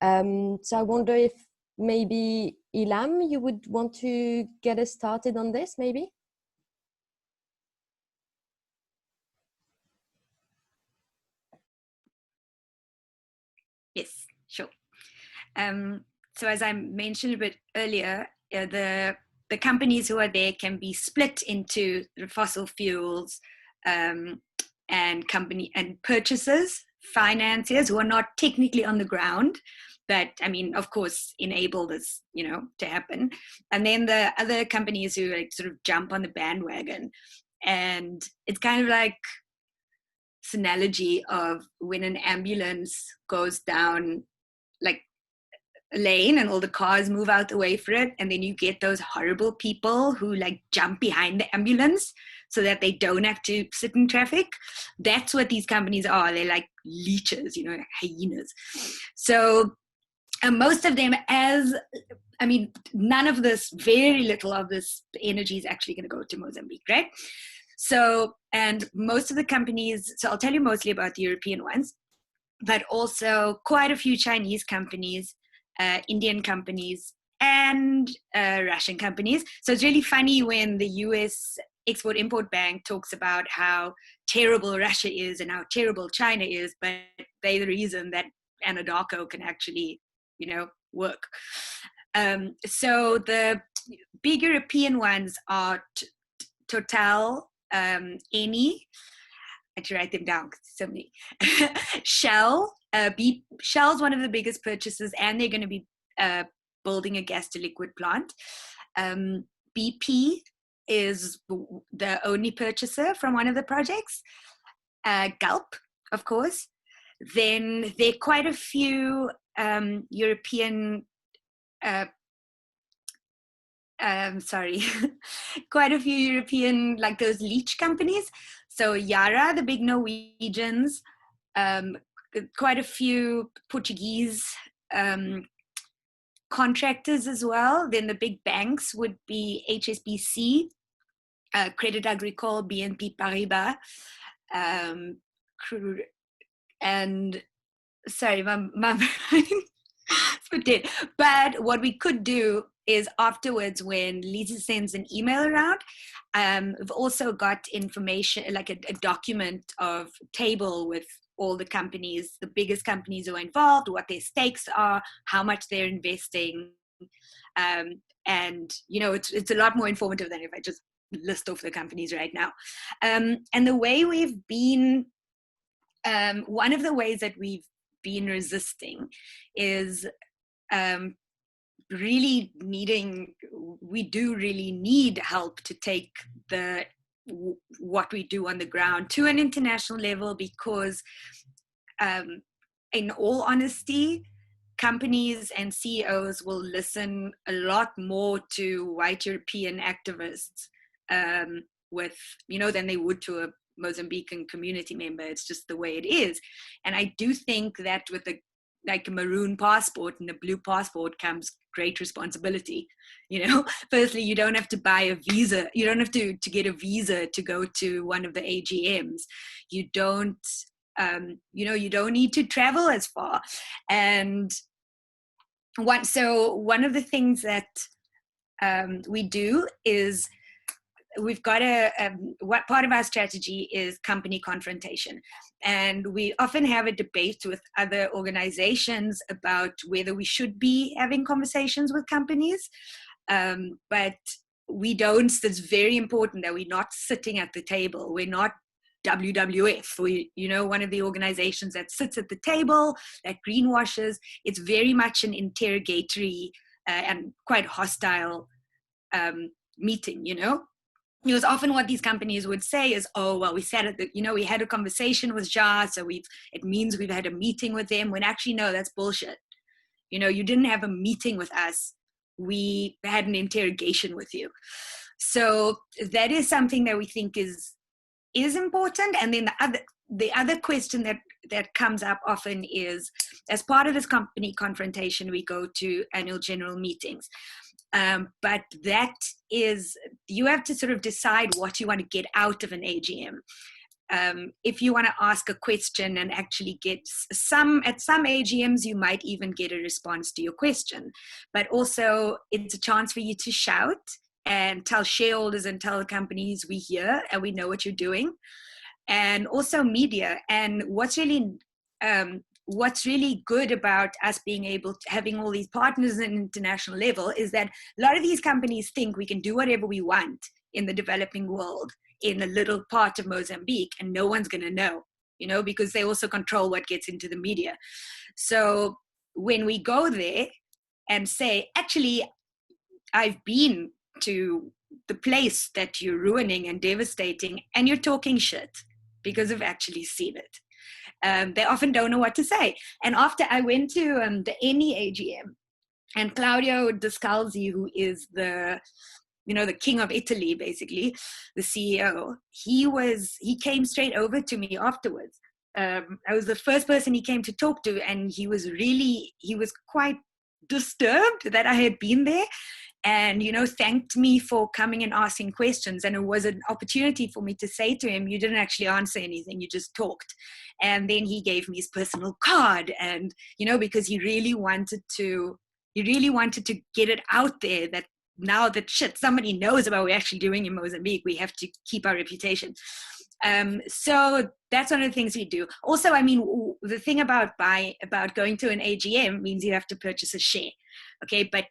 So I wonder if maybe Ilham, you would want to get us started on this, maybe? Yes, sure. So as I mentioned a bit earlier, the companies who are there can be split into the fossil fuels and and company and purchasers, financiers who are not technically on the ground, but I mean, of course, enable this, to happen. And then the other companies who like sort of jump on the bandwagon. And it's kind of like this analogy of when an ambulance goes down like a lane and all the cars move out the way for it, and then you get those horrible people who like jump behind the ambulance so that they don't have to sit in traffic. That's what these companies are. They're like leeches, hyenas. So most of them, none of this, very little of this energy is actually going to go to Mozambique, right? So, and most of the companies, so I'll tell you mostly about the European ones, but also quite a few Chinese companies, Indian companies, and Russian companies. So it's really funny when the US Export-Import Bank talks about how terrible Russia is and how terrible China is, but they're the reason that Anadarko can actually, work. So the big European ones are Total, Eni, I had to write them down because so many. Shell, Shell's one of the biggest purchasers, and they're going to be building a gas to liquid plant. BP is the only purchaser from one of the projects. Galp, of course. Then there are quite a few European quite a few European, like those leech companies. So Yara, the big Norwegians, quite a few Portuguese contractors as well. Then the big banks would be HSBC, Crédit Agricole, BNP Paribas, and sorry, my dead. But what we could do is afterwards, when Lisa sends an email around, we've also got information, like a document of table with all the companies, the biggest companies who are involved, what their stakes are, how much they're investing. And, it's a lot more informative than if I just list off the companies right now. And the way we've been, one of the ways that we've been resisting is we do really need help to take what we do on the ground to an international level, because in all honesty, companies and CEOs will listen a lot more to white European activists than they would to a Mozambican community member. It's just the way it is. And I do think that with a maroon passport and a blue passport comes great responsibility. Firstly, you don't have to buy a visa. You don't have to get a visa to go to one of the AGMs. You don't, you don't need to travel as far. And one of the things that we do is we've got what part of our strategy is company confrontation. And we often have a debate with other organizations about whether we should be having conversations with companies. But we don't. It's very important that we're not sitting at the table. We're not WWF, one of the organizations that sits at the table, that greenwashes. It's very much an interrogatory and quite hostile meeting, Because often what these companies would say is, oh, well, we sat at we had a conversation with Ja, so it means we've had a meeting with them, when actually, no, that's bullshit. You didn't have a meeting with us. We had an interrogation with you. So that is something that we think is important. And then the other question that comes up often is, as part of this company confrontation, we go to annual general meetings. But that is, you have to sort of decide what you want to get out of an AGM. If you want to ask a question and actually get at some AGMs, you might even get a response to your question. But also, it's a chance for you to shout and tell shareholders and tell the companies, we hear and we know what you're doing. And also media. And what's really good about us being able to having all these partners at an international level is that a lot of these companies think we can do whatever we want in the developing world in a little part of Mozambique, and no one's going to know, you know, because they also control what gets into the media. So when we go there and say, actually, I've been to the place that you're ruining and devastating, and you're talking shit because I've actually seen it. They often don't know what to say. And after I went to the ENI AGM, and Claudio Descalzi, who is the king of Italy, basically, the CEO, he came straight over to me afterwards. I was the first person he came to talk to, and he was quite disturbed that I had been there, and, you know, thanked me for coming and asking questions. And it was an opportunity for me to say to him, you didn't actually answer anything, you just talked. And then he gave me his personal card, and, you know, because he really wanted to get it out there that now that somebody knows about what we're actually doing in Mozambique, we have to keep our reputation. So that's one of the things we do. Also, I mean, the thing about going to an AGM means you have to purchase a share. Okay, but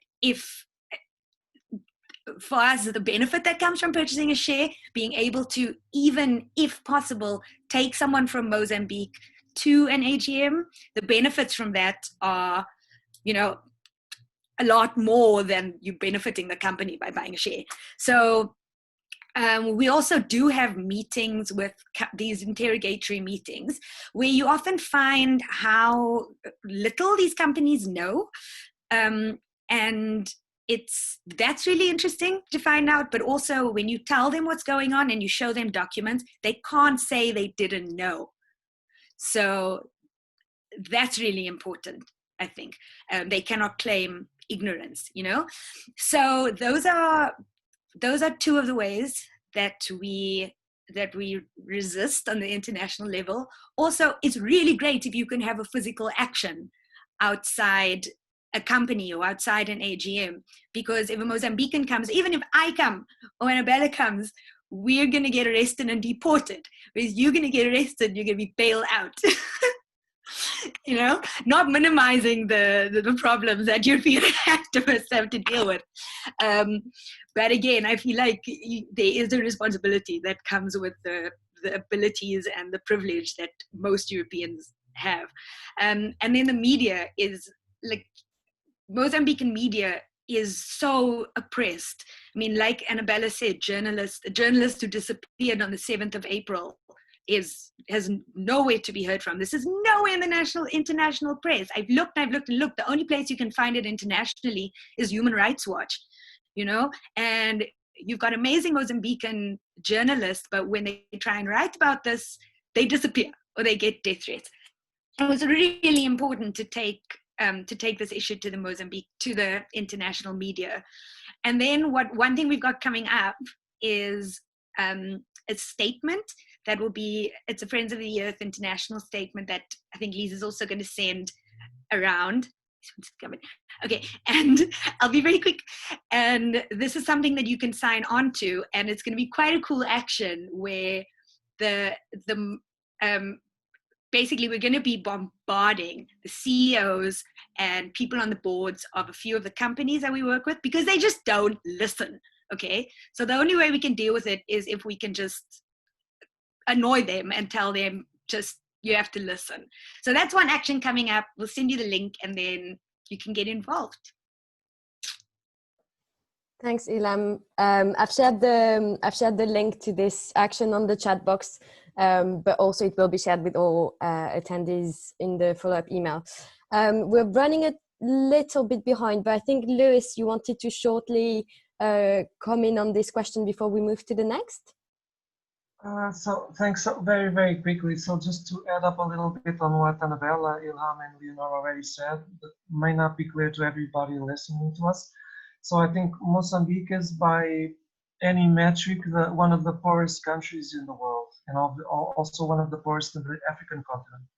for us, the benefit that comes from purchasing a share, being able to, even if possible, take someone from Mozambique to an AGM, the benefits from that are, you know, a lot more than you benefiting the company by buying a share. So we also do have meetings with these interrogatory meetings where you often find how little these companies know. And that's really interesting to find out. But also when you tell them what's going on and you show them documents, they can't say they didn't know. So that's really important, I think. They cannot claim ignorance, you know. So those are two of the ways that we resist on the international level. Also, it's really great if you can have a physical action outside a company or outside an AGM, because if a Mozambican comes, even if I come or Anabela comes, we're going to get arrested and deported. Whereas you're going to get arrested, you're going to be bailed out. You know, not minimizing the problems that European activists have to deal with. But again, I feel like there is a responsibility that comes with the abilities and the privilege that most Europeans have. And then the media is like, Mozambican media is so oppressed. I mean, like Anabela said, a journalist who disappeared on the 7th of April has nowhere to be heard from. This is nowhere in the international press. I've looked. The only place you can find it internationally is Human Rights Watch, you know, and you've got amazing Mozambican journalists, but when they try and write about this, they disappear or they get death threats. It was really important to take this issue to the international media. And then one thing we've got coming up is a statement that will be, it's a Friends of the Earth international statement that I think Lisa's also going to send around. Okay, and I'll be very quick. And this is something that you can sign on to, and it's going to be quite a cool action where basically we're going to be bombarding the CEOs and people on the boards of a few of the companies that we work with, because they just don't listen. Okay, so the only way we can deal with it is if we can just annoy them and tell them, just, you have to listen. So that's one action coming up. We'll send you the link and then you can get involved. Thanks, Ilham. I've shared the link to this action on the chat box, but also it will be shared with all attendees in the follow-up email. We're running a little bit behind, but I think, Lewis, you wanted to shortly come in on this question before we move to the next. So thanks. Very, very quickly. So just to add up a little bit on what Anabela, Ilham, and Leonor already said, that may not be clear to everybody listening to us. So I think Mozambique is, by any metric, one of the poorest countries in the world, and also one of the poorest in the African continent.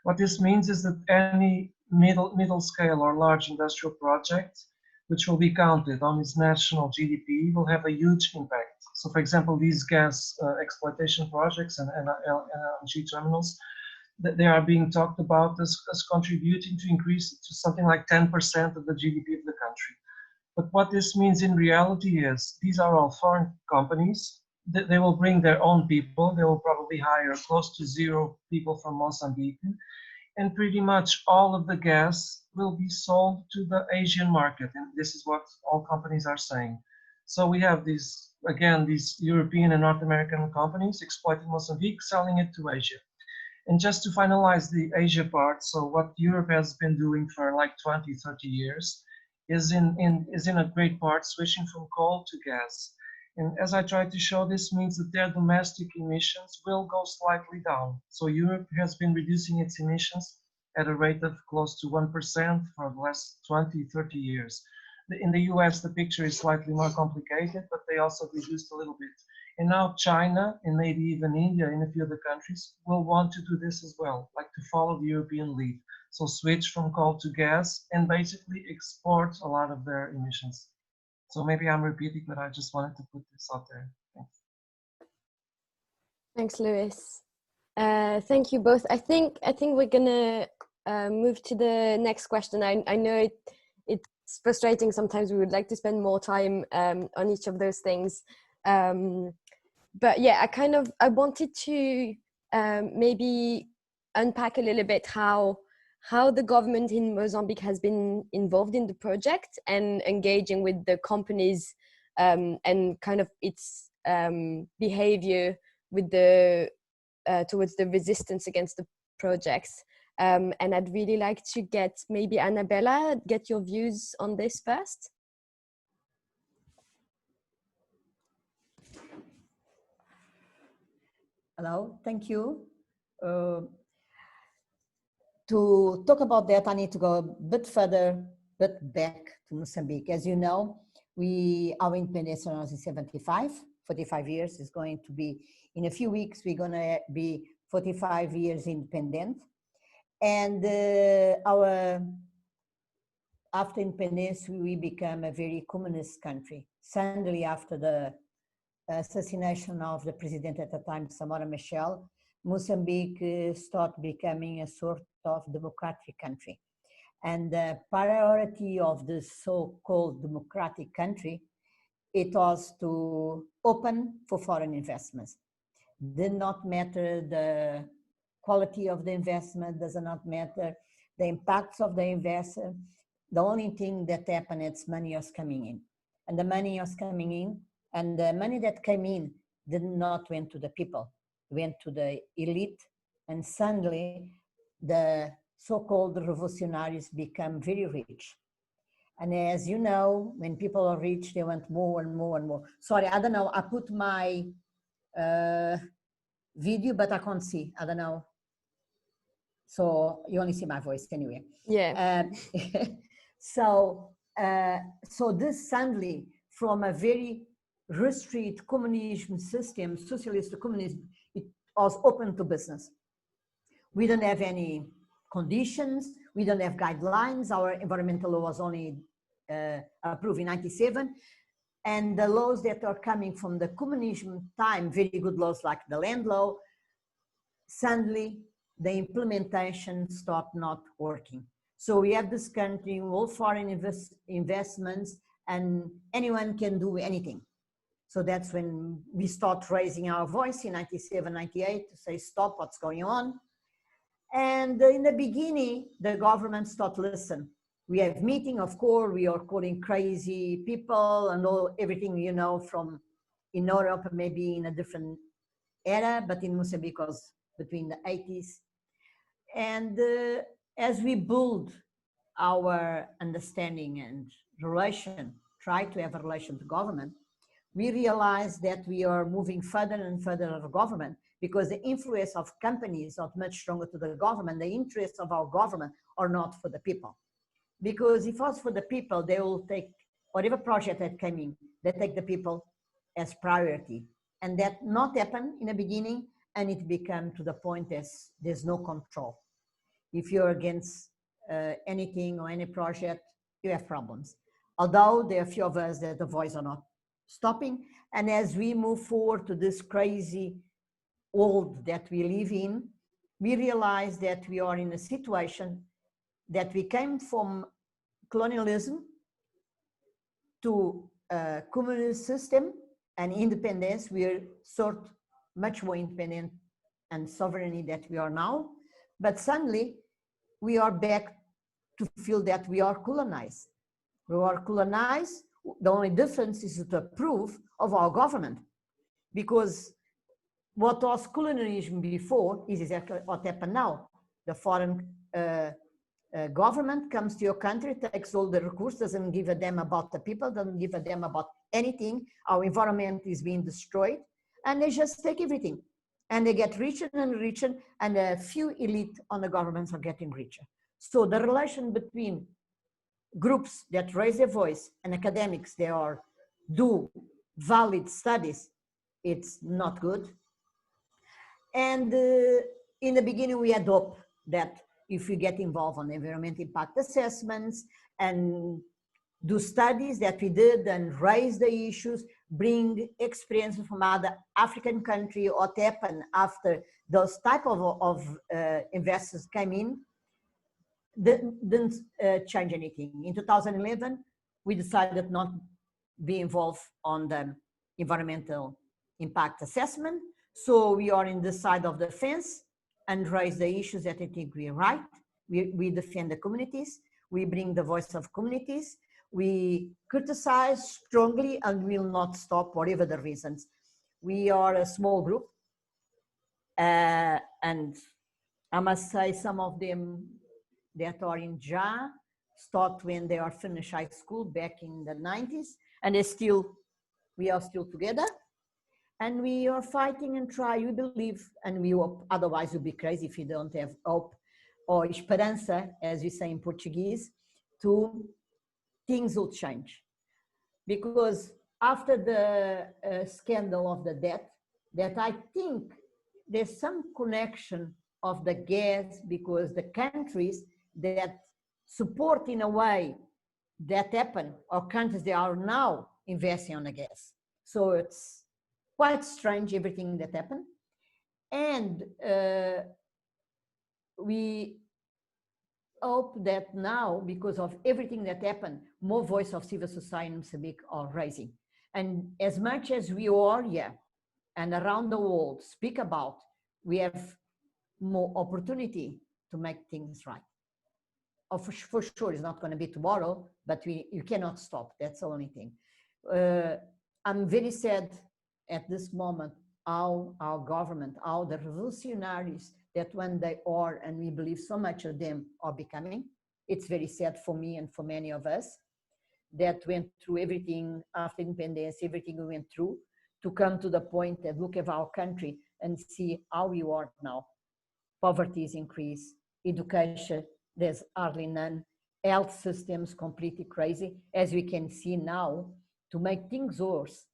What this means is that any middle scale or large industrial project, which will be counted on its national GDP, will have a huge impact. So, for example, these gas exploitation projects and LNG terminals, they are being talked about as contributing to increase to something like 10% of the GDP of the country. But what this means in reality is these are all foreign companies they will bring their own people. They will probably hire close to 0 people from Mozambique, and pretty much all of the gas will be sold to the Asian market. And this is what all companies are saying. So we have these, again, these European and North American companies exploiting Mozambique, selling it to Asia. And just to finalize the Asia part, so what Europe has been doing for like 20, 30 years is in a great part switching from coal to gas. And as I tried to show, this means that their domestic emissions will go slightly down. So Europe has been reducing its emissions at a rate of close to 1% for the last 20, 30 years. In the US, the picture is slightly more complicated, but they also reduced a little bit. And now China and maybe even India and a few other countries will want to do this as well, like to follow the European lead. So switch from coal to gas and basically export a lot of their emissions. So maybe I'm repeating, but I just wanted to put this out there. Thanks. Thanks, Luis. Thank you both. I think we're gonna move to the next question. I know it's frustrating sometimes. We would like to spend more time on each of those things. But yeah, I wanted to maybe unpack a little bit how the government in Mozambique has been involved in the project and engaging with the companies and kind of its behavior with towards the resistance against the projects. And I'd really like to get maybe Anabela, get your views on this first. Hello, thank you. To talk about that, I need to go a bit further, but back to Mozambique. As you know, our independence was in 75, 45 years is going to be, in a few weeks, we're gonna be 45 years independent. And after independence, we become a very communist country. Suddenly, after the assassination of the president at the time, Samora Machel, Mozambique started becoming a sort of democratic country. And the priority of the so-called democratic country, it was to open for foreign investments. Did not matter the quality of the investment, does not matter the impacts of the investor. The only thing that happened is money was coming in. And the money was coming in, and the money that came in did not went to the people, went to the elite, and suddenly the so-called revolutionaries become very rich. And as you know, when people are rich, they want more and more and more. Sorry, I don't know, I put my video, but I can't see, I don't know. So you only see my voice anyway. Yeah. So this suddenly, from a very restricted communism system, socialist communism, it was open to business. We don't have any conditions, we don't have guidelines. Our environmental law was only approved in 97. And the laws that are coming from the communism time, very good laws like the land law, suddenly the implementation stopped not working. So we have this country, all foreign investments, and anyone can do anything. So that's when we start raising our voice in 97, 98 to say, stop, what's going on? And in the beginning, the government started to listen. We have meeting, of course, we are calling crazy people and everything, you know, from in Europe, maybe in a different era, but in Mozambique was between the 80s. And as we build our understanding and relation, try to have a relation to government, we realize that we are moving further and further of government because the influence of companies are much stronger to the government. The interests of our government are not for the people. Because if it was for the people, they will take whatever project that came in, they take the people as priority. And that not happened in the beginning, and it became to the point as there's no control. If you're against anything or any project, you have problems. Although there are a few of us that the voice are not stopping. And as we move forward to this crazy world that we live in, we realize that we are in a situation that we came from colonialism to a communist system, and independence. We are sort much more independent and sovereignty that we are now, but suddenly we are back to feel that we are colonized. We are colonized. The only difference is to approve of our government, because what was colonialism before is exactly what happened now. The foreign government comes to your country, takes all the recurses, doesn't give a damn about the people, doesn't give a damn about anything. Our environment is being destroyed, and they just take everything. And they get richer and richer, and a few elite on the governments are getting richer. So the relation between groups that raise their voice and academics that do valid studies, it's not good. And in the beginning, we had hope that if we get involved on environmental impact assessments and do studies that we did and raise the issues, bring experience from other African countries, what happened after those type of investors came in, didn't change anything. In 2011, we decided not to be involved on the environmental impact assessment. So we are in the side of the fence and raise the issues that I think we are right. We defend the communities. We bring the voice of communities. We criticize strongly and will not stop, whatever the reasons. We are a small group. And I must say some of them that are in JA start when they are finished high school back in the 90s. And we are still together. And we are fighting and try, we believe, and we hope, otherwise we'll be crazy if we don't have hope or esperança, as we say in Portuguese, to things will change. Because after the scandal of the debt, that I think there's some connection of the gas, because the countries that support in a way that happen are countries that are now investing on the gas. So it's quite strange, everything that happened. And we hope that now, because of everything that happened, more voice of civil society in Mozambique are rising. And as much as we are here and around the world speak about, we have more opportunity to make things right. For sure, it's not going to be tomorrow, but you cannot stop. That's the only thing. I'm very sad at this moment how our government, how the revolutionaries that when they are, and we believe so much of them are becoming. It's very sad for me and for many of us that went through everything after independence, everything we went through, to come to the point that look at our country and see how we are now. Poverty is increased, education, there's hardly none, health systems completely crazy, as we can see now. To make things worse,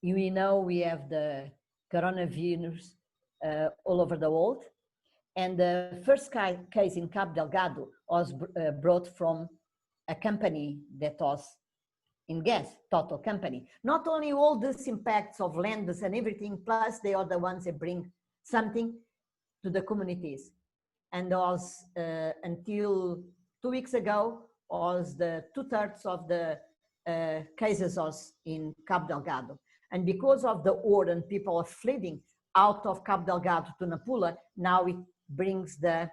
we know we have the coronavirus all over the world, and the first case in Cabo Delgado was brought from a company that was in gas, Total company. Not only all these impacts of lands and everything, plus they are the ones that bring something to the communities. And was until 2 weeks ago, was the 2/3 of the cases was in Cabo Delgado. And because of the war and people are fleeing out of Cabo Delgado to Nampula, now it brings the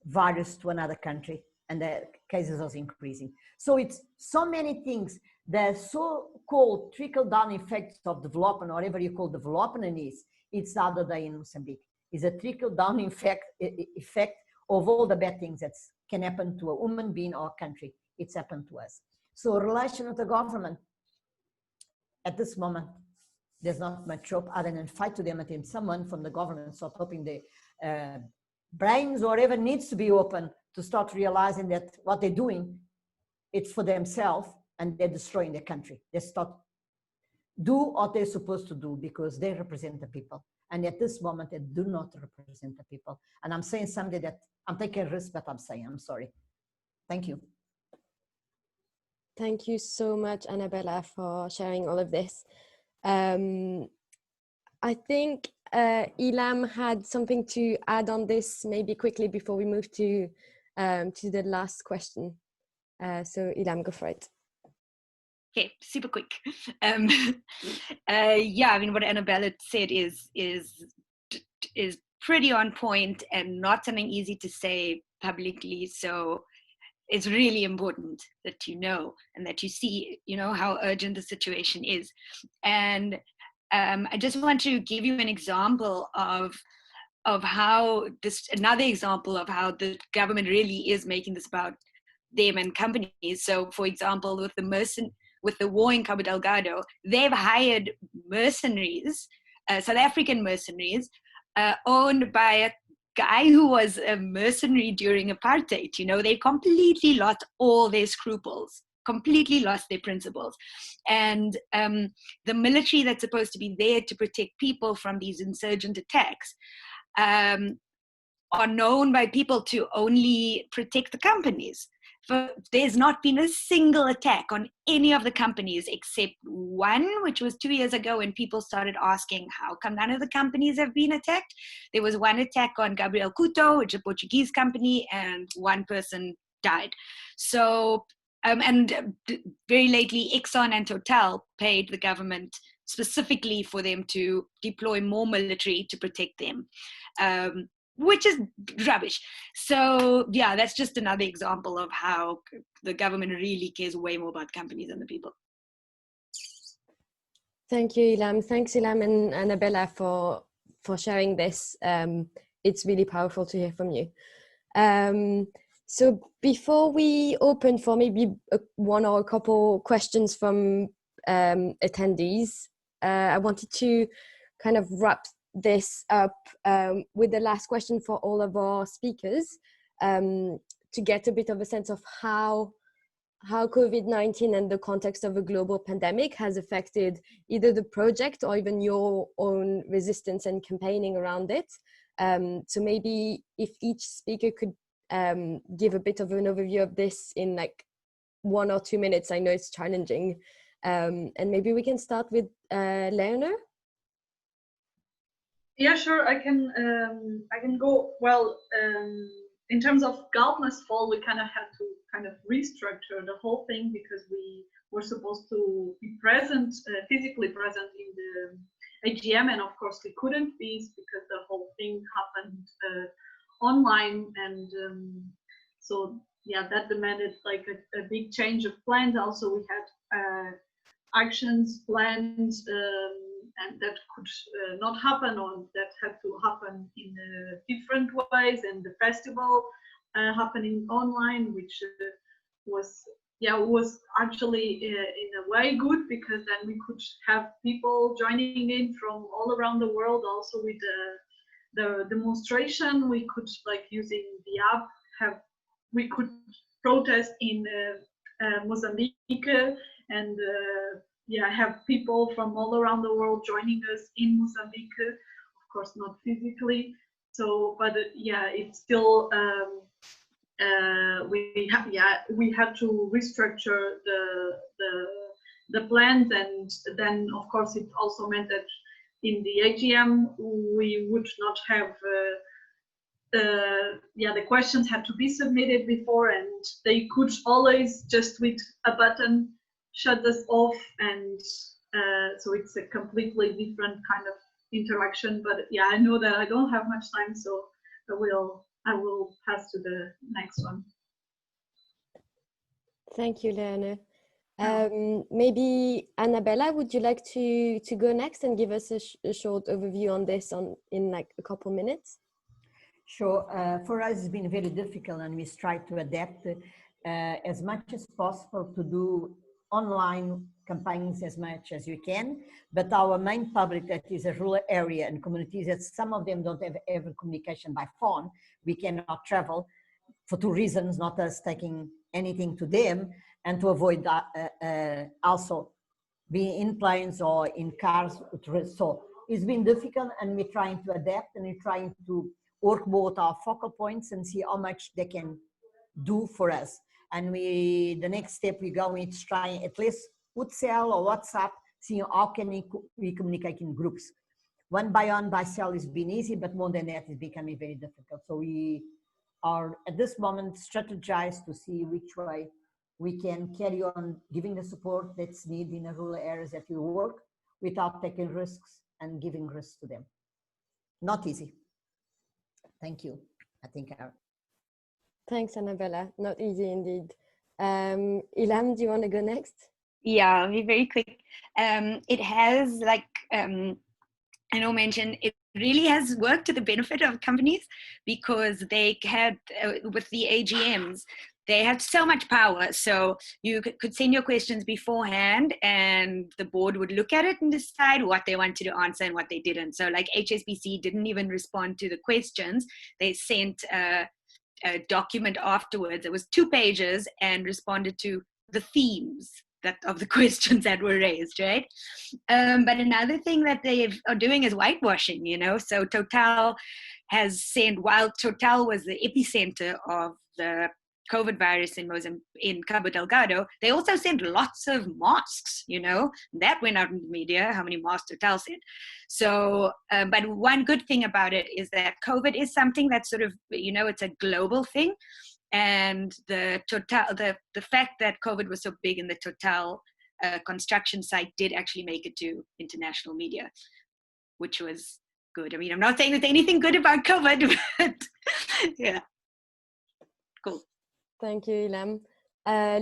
virus to another country and the cases are increasing. So it's so many things. The so-called trickle-down effects of development, or whatever you call development is, it's the other day in Mozambique. It's a trickle-down effect of all the bad things that can happen to a human being or a country. It's happened to us. So relation with the government, at this moment, there's not much hope other than fight to them until someone from the government start opening the brains or whatever needs to be open to start realizing that what they're doing, it's for themselves and they're destroying their country. They start do what they're supposed to do because they represent the people. And at this moment, they do not represent the people. And I'm saying something that I'm taking a risk, but I'm saying, I'm sorry. Thank you. Thank you so much, Anabela, for sharing all of this. I think Ilham had something to add on this, maybe quickly before we move to the last question. So Ilham, go for it. Okay, super quick. Yeah, I mean, what Anabela said is pretty on point and not something easy to say publicly. So it's really important that you know and that you see, how urgent the situation is. And I just want to give you an example of how another example of how the government really is making this about them and companies. So, for example, with the war in Cabo Delgado, they've hired mercenaries, South African mercenaries, owned by a guy who was a mercenary during apartheid. They completely lost all their scruples, completely lost their principles. And the military that's supposed to be there to protect people from these insurgent attacks are known by people to only protect the companies. There's not been a single attack on any of the companies except one, which was 2 years ago when people started asking how come none of the companies have been attacked. There was one attack on Gabriel Couto, which is a Portuguese company, and one person died. So, and very lately, Exxon and Total paid the government specifically for them to deploy more military to protect them. Which is rubbish. So yeah, that's just another example of how the government really cares way more about companies than the people. Thank you, Ilham. Thanks, Ilham and Anabela, for sharing this. It's really powerful to hear from you. So before we open for maybe one or a couple questions from attendees, I wanted to kind of wrap this up with the last question for all of our speakers, to get a bit of a sense of how COVID-19 and the context of a global pandemic has affected either the project or even your own resistance and campaigning around it. So maybe if each speaker could give a bit of an overview of this in like 1 or 2 minutes. I know it's challenging. And maybe we can start with Leonor. Yeah, sure. I can go. Well, in terms of Galp Must Fall, we kind of had to restructure the whole thing because we were supposed to be present, physically present in the AGM, and of course we couldn't be because the whole thing happened online, and so yeah, that demanded like a big change of plans. Also, we had actions planned. And that could not happen, or that had to happen in different ways, and the festival happening online, which was actually in a way good, because then we could have people joining in from all around the world. Also with the demonstration, we could, like, using the app, we could protest in Mozambique, and have people from all around the world joining us in Mozambique, of course not physically. So, but it's still we had to restructure the plans, and then of course it also meant that in the AGM we would not have the questions had to be submitted before, and they could always just with a button shut us off, and so it's a completely different kind of interaction. But yeah, I know that I don't have much time, so I will pass to the next one. Thank you, Leonor. Maybe Anabela, would you like to go next and give us a short overview on this in like a couple minutes? Sure. For us, it's been very difficult, and we try to adapt as much as possible to do online campaigns as much as we can, but our main public, that is a rural area and communities, that some of them don't have ever communication by phone. We cannot travel for 2 reasons, not us taking anything to them, and to avoid also being in planes or in cars. So it's been difficult, and we're trying to adapt, and we're trying to work both our focal points and see how much they can do for us. And the next step we're going to try at least Utsel or WhatsApp, seeing how can we communicate in groups. One by cell has been easy, but more than that is becoming very difficult. So we are at this moment strategize to see which way we can carry on giving the support that's needed in the rural areas that we work without taking risks and giving risks to them. Not easy. Thank you. I think Thanks, Anabela. Not easy indeed. Ilham, do you want to go next? Yeah, I'll be very quick. It has, like I know mentioned, it really has worked to the benefit of companies, because they had, with the AGMs, they had so much power. So you could send your questions beforehand and the board would look at it and decide what they wanted to answer and what they didn't. So like HSBC didn't even respond to the questions. They sent a document afterwards. It was 2 pages and responded to the themes of the questions that were raised, right? But another thing that they are doing is whitewashing, you know. So Total has sent, while Total was the epicenter of the COVID virus in Mozambique, in Cabo Delgado, they also sent lots of masks, you know. That went out in the media, how many masks Total sent. So, but one good thing about it is that COVID is something that's sort of, you know, it's a global thing. And the fact that COVID was so big in the Total construction site did actually make it to international media, which was good. I mean, I'm not saying there's anything good about COVID, but yeah, cool. Thank you, Ilham.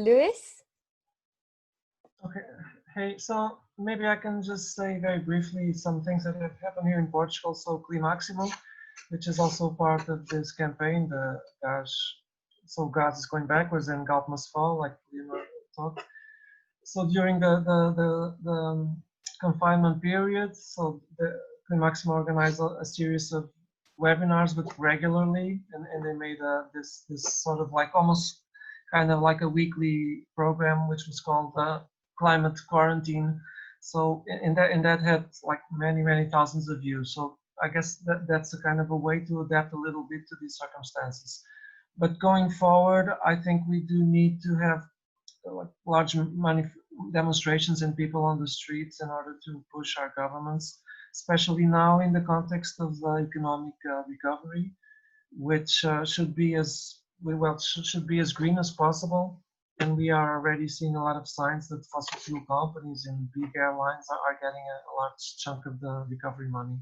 Luis? Okay. Hey, so maybe I can just say very briefly some things that have happened here in Portugal. So Climáximo, which is also part of this campaign, the gas is going backwards and Galp Must Fall, like Leonor talked. So during the confinement period, so the Climáximo organized a series of webinars, but regularly, and they made this sort of like almost kind of like a weekly program, which was called Climate Quarantine. So and that had like many thousands of views. So I guess that's a kind of a way to adapt a little bit to these circumstances. But going forward, I think we do need to have large demonstrations and people on the streets in order to push our governments, especially now in the context of the economic recovery, which should be as green as possible. And we are already seeing a lot of signs that fossil fuel companies and big airlines are getting a large chunk of the recovery money.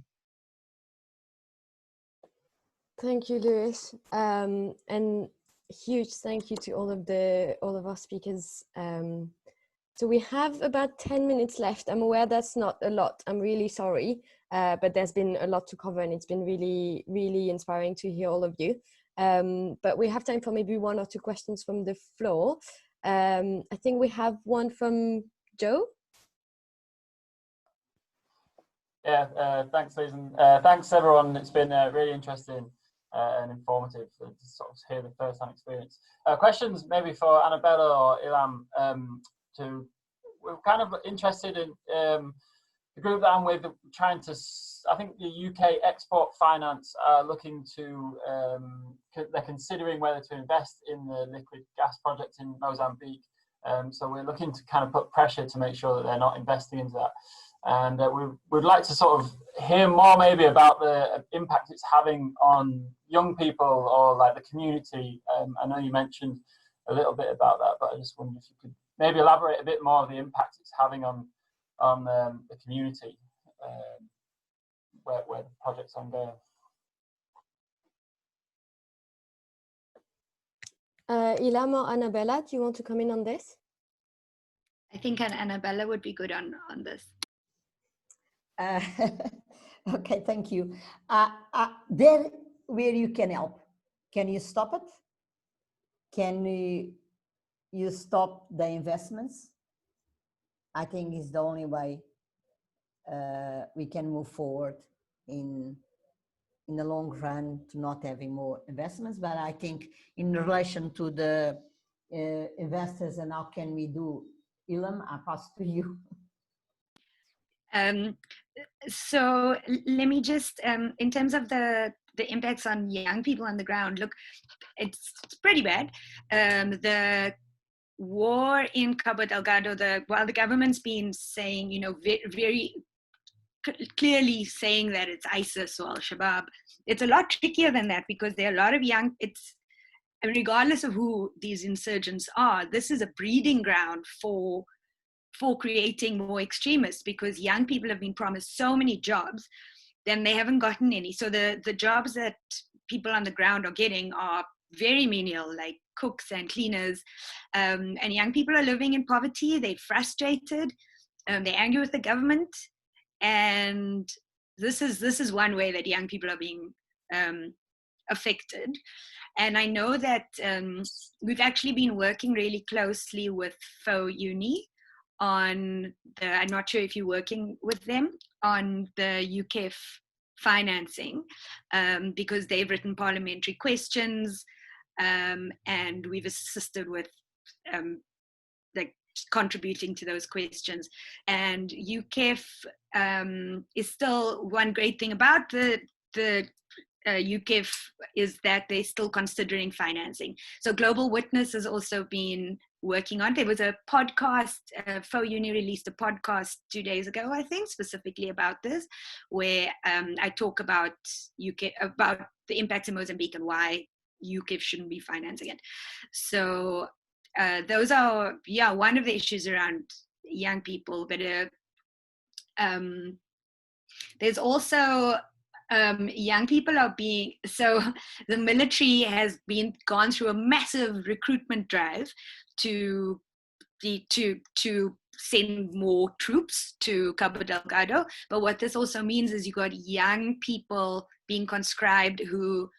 Thank you, Luis, and huge thank you to all of our speakers. So we have about 10 minutes left. I'm aware that's not a lot. I'm really sorry, but there's been a lot to cover, and it's been really inspiring to hear all of you. But we have time for maybe 1 or 2 questions from the floor. I think we have one from Joe. Yeah, thanks, Liz, and thanks everyone. It's been really interesting and informative to sort of hear the first-hand experience. Questions maybe for Anabela or Ilham. We're kind of interested in the group that I'm with, trying to, I think the UK Export Finance are looking to, they're considering whether to invest in the liquid gas project in Mozambique. So we're looking to kind of put pressure to make sure that they're not investing into that. And we'd like to sort of hear more maybe about the impact it's having on young people or like the community. I know you mentioned a little bit about that, but I just wondered if you could maybe elaborate a bit more of the impact it's having on the community where the project's ongoing. Ilham or Anabela, do you want to come in on this? I think Anabela would be good on this. Okay, thank you. There where you can help, can you stop it? Can you stop the investments? I think is the only way we can move forward in the long run to not having more investments. But I think in relation to the investors and how can we do, Ilham, I pass to you. So let me just, in terms of the impacts on young people on the ground, look, it's pretty bad. The war in Cabo Delgado, while the government's been saying, you know, very clearly saying that it's ISIS or Al-Shabaab, it's a lot trickier than that, because there are a lot of young, regardless of who these insurgents are, this is a breeding ground for creating more extremists, because young people have been promised so many jobs, then they haven't gotten any. So the jobs that people on the ground are getting are very menial, like cooks and cleaners, and young people are living in poverty. They're frustrated, they're angry with the government, and this is one way that young people are being affected. And I know that we've actually been working really closely with Faux Uni on I'm not sure if you're working with them, on the UKEF financing, because they've written parliamentary questions, and we've assisted with like contributing to those questions. And UKEF is still, one great thing about the UKEF is that they're still considering financing. So Global Witness has also been working on. There was a podcast, Faux Uni released a podcast 2 days ago, I think, specifically about this, where I talk about about the impacts in Mozambique and why UKEF shouldn't be financing it. So those are, one of the issues around young people. But there's also young people are being, so the military has gone through a massive recruitment drive to send more troops to Cabo Delgado. But what this also means is you got young people being conscripted who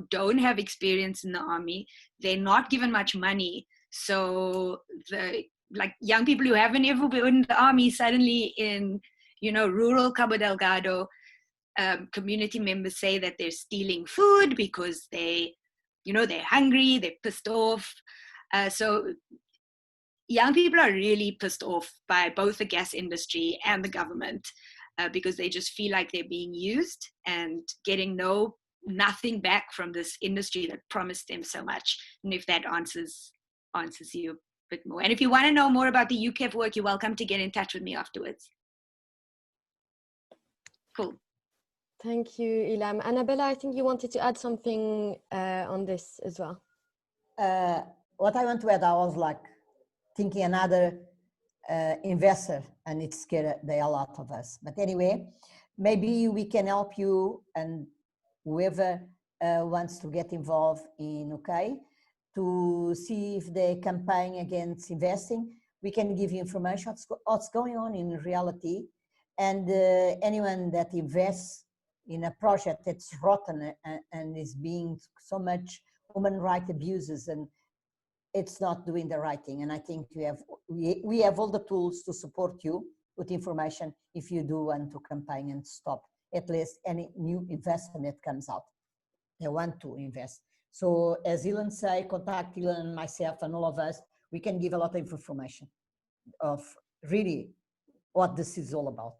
don't have experience in the army. They're not given much money. So like young people who haven't ever been in the army, suddenly in, rural Cabo Delgado, community members say that they're stealing food because they're hungry, they're pissed off. So young people are really pissed off by both the gas industry and the government, because they just feel like they're being used and getting nothing back from this industry that promised them so much. And if that answers you a bit more. And if you want to know more about the UKEF work, you're welcome to get in touch with me afterwards. Cool. Thank you, Ilham. Anabela, I think you wanted to add something on this as well. What I want to add, I was like thinking another investor, and it scared the hell out of us. But anyway, maybe we can help you, and whoever wants to get involved in UK to see if the campaign against investing, we can give you information what's going on in reality. And anyone that invests in a project that's rotten and is being so much human rights abuses, and it's not doing the right thing. And I think we have all the tools to support you with information if you do want to campaign and stop at least any new investment that comes out. They want to invest. So as Ilham say, contact Ilham, myself, and all of us. We can give a lot of information of really what this is all about.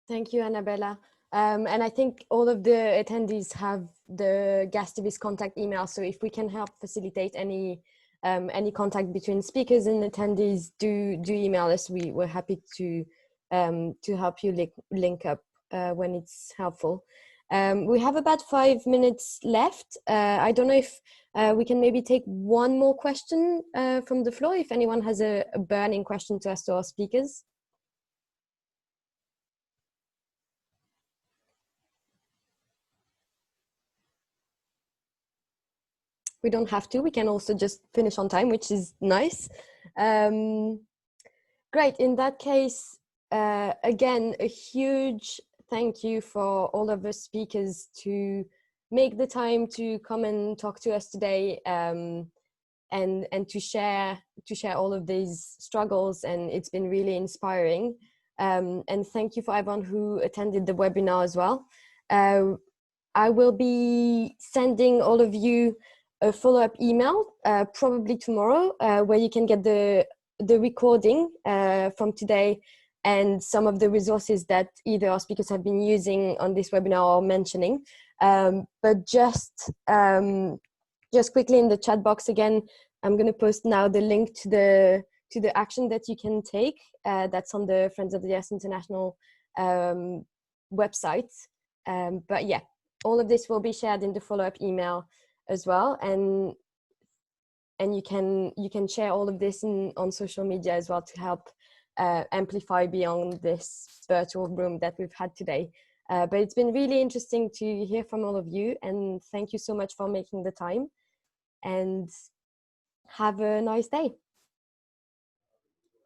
Thank you, Anabela. And I think all of the attendees have the Gastivists contact email. So if we can help facilitate any contact between speakers and attendees, do email us. We're happy to help you link up when it's helpful. We have about 5 minutes left. I don't know if we can maybe take one more question from the floor, if anyone has a burning question to ask to our speakers. We don't have to. We can also just finish on time, which is nice. Great. In that case, again, a huge thank you for all of the speakers to make the time to come and talk to us today, and to share all of these struggles. And it's been really inspiring. And thank you for everyone who attended the webinar as well. I will be sending all of you a follow-up email probably tomorrow, where you can get the recording from today and some of the resources that either our speakers have been using on this webinar or mentioning. But just quickly in the chat box again, I'm going to post now the link to the action that you can take. That's on the Friends of the Earth International website. But yeah, all of this will be shared in the follow-up email as well, and you can share all of this on social media as well to help amplify beyond this virtual room that we've had today. But it's been really interesting to hear from all of you, and thank you so much for making the time, and have a nice day.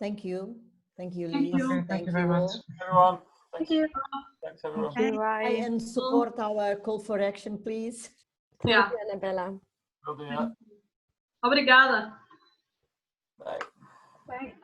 Thank you. Thank you, Thank Liz. you. Okay, thank you very much. Everyone. Thank you. Thanks everyone. Bye. And support our call for action, please. Thank Yeah. you, Anabela. We'll do that. Obrigada. Bye. Bye.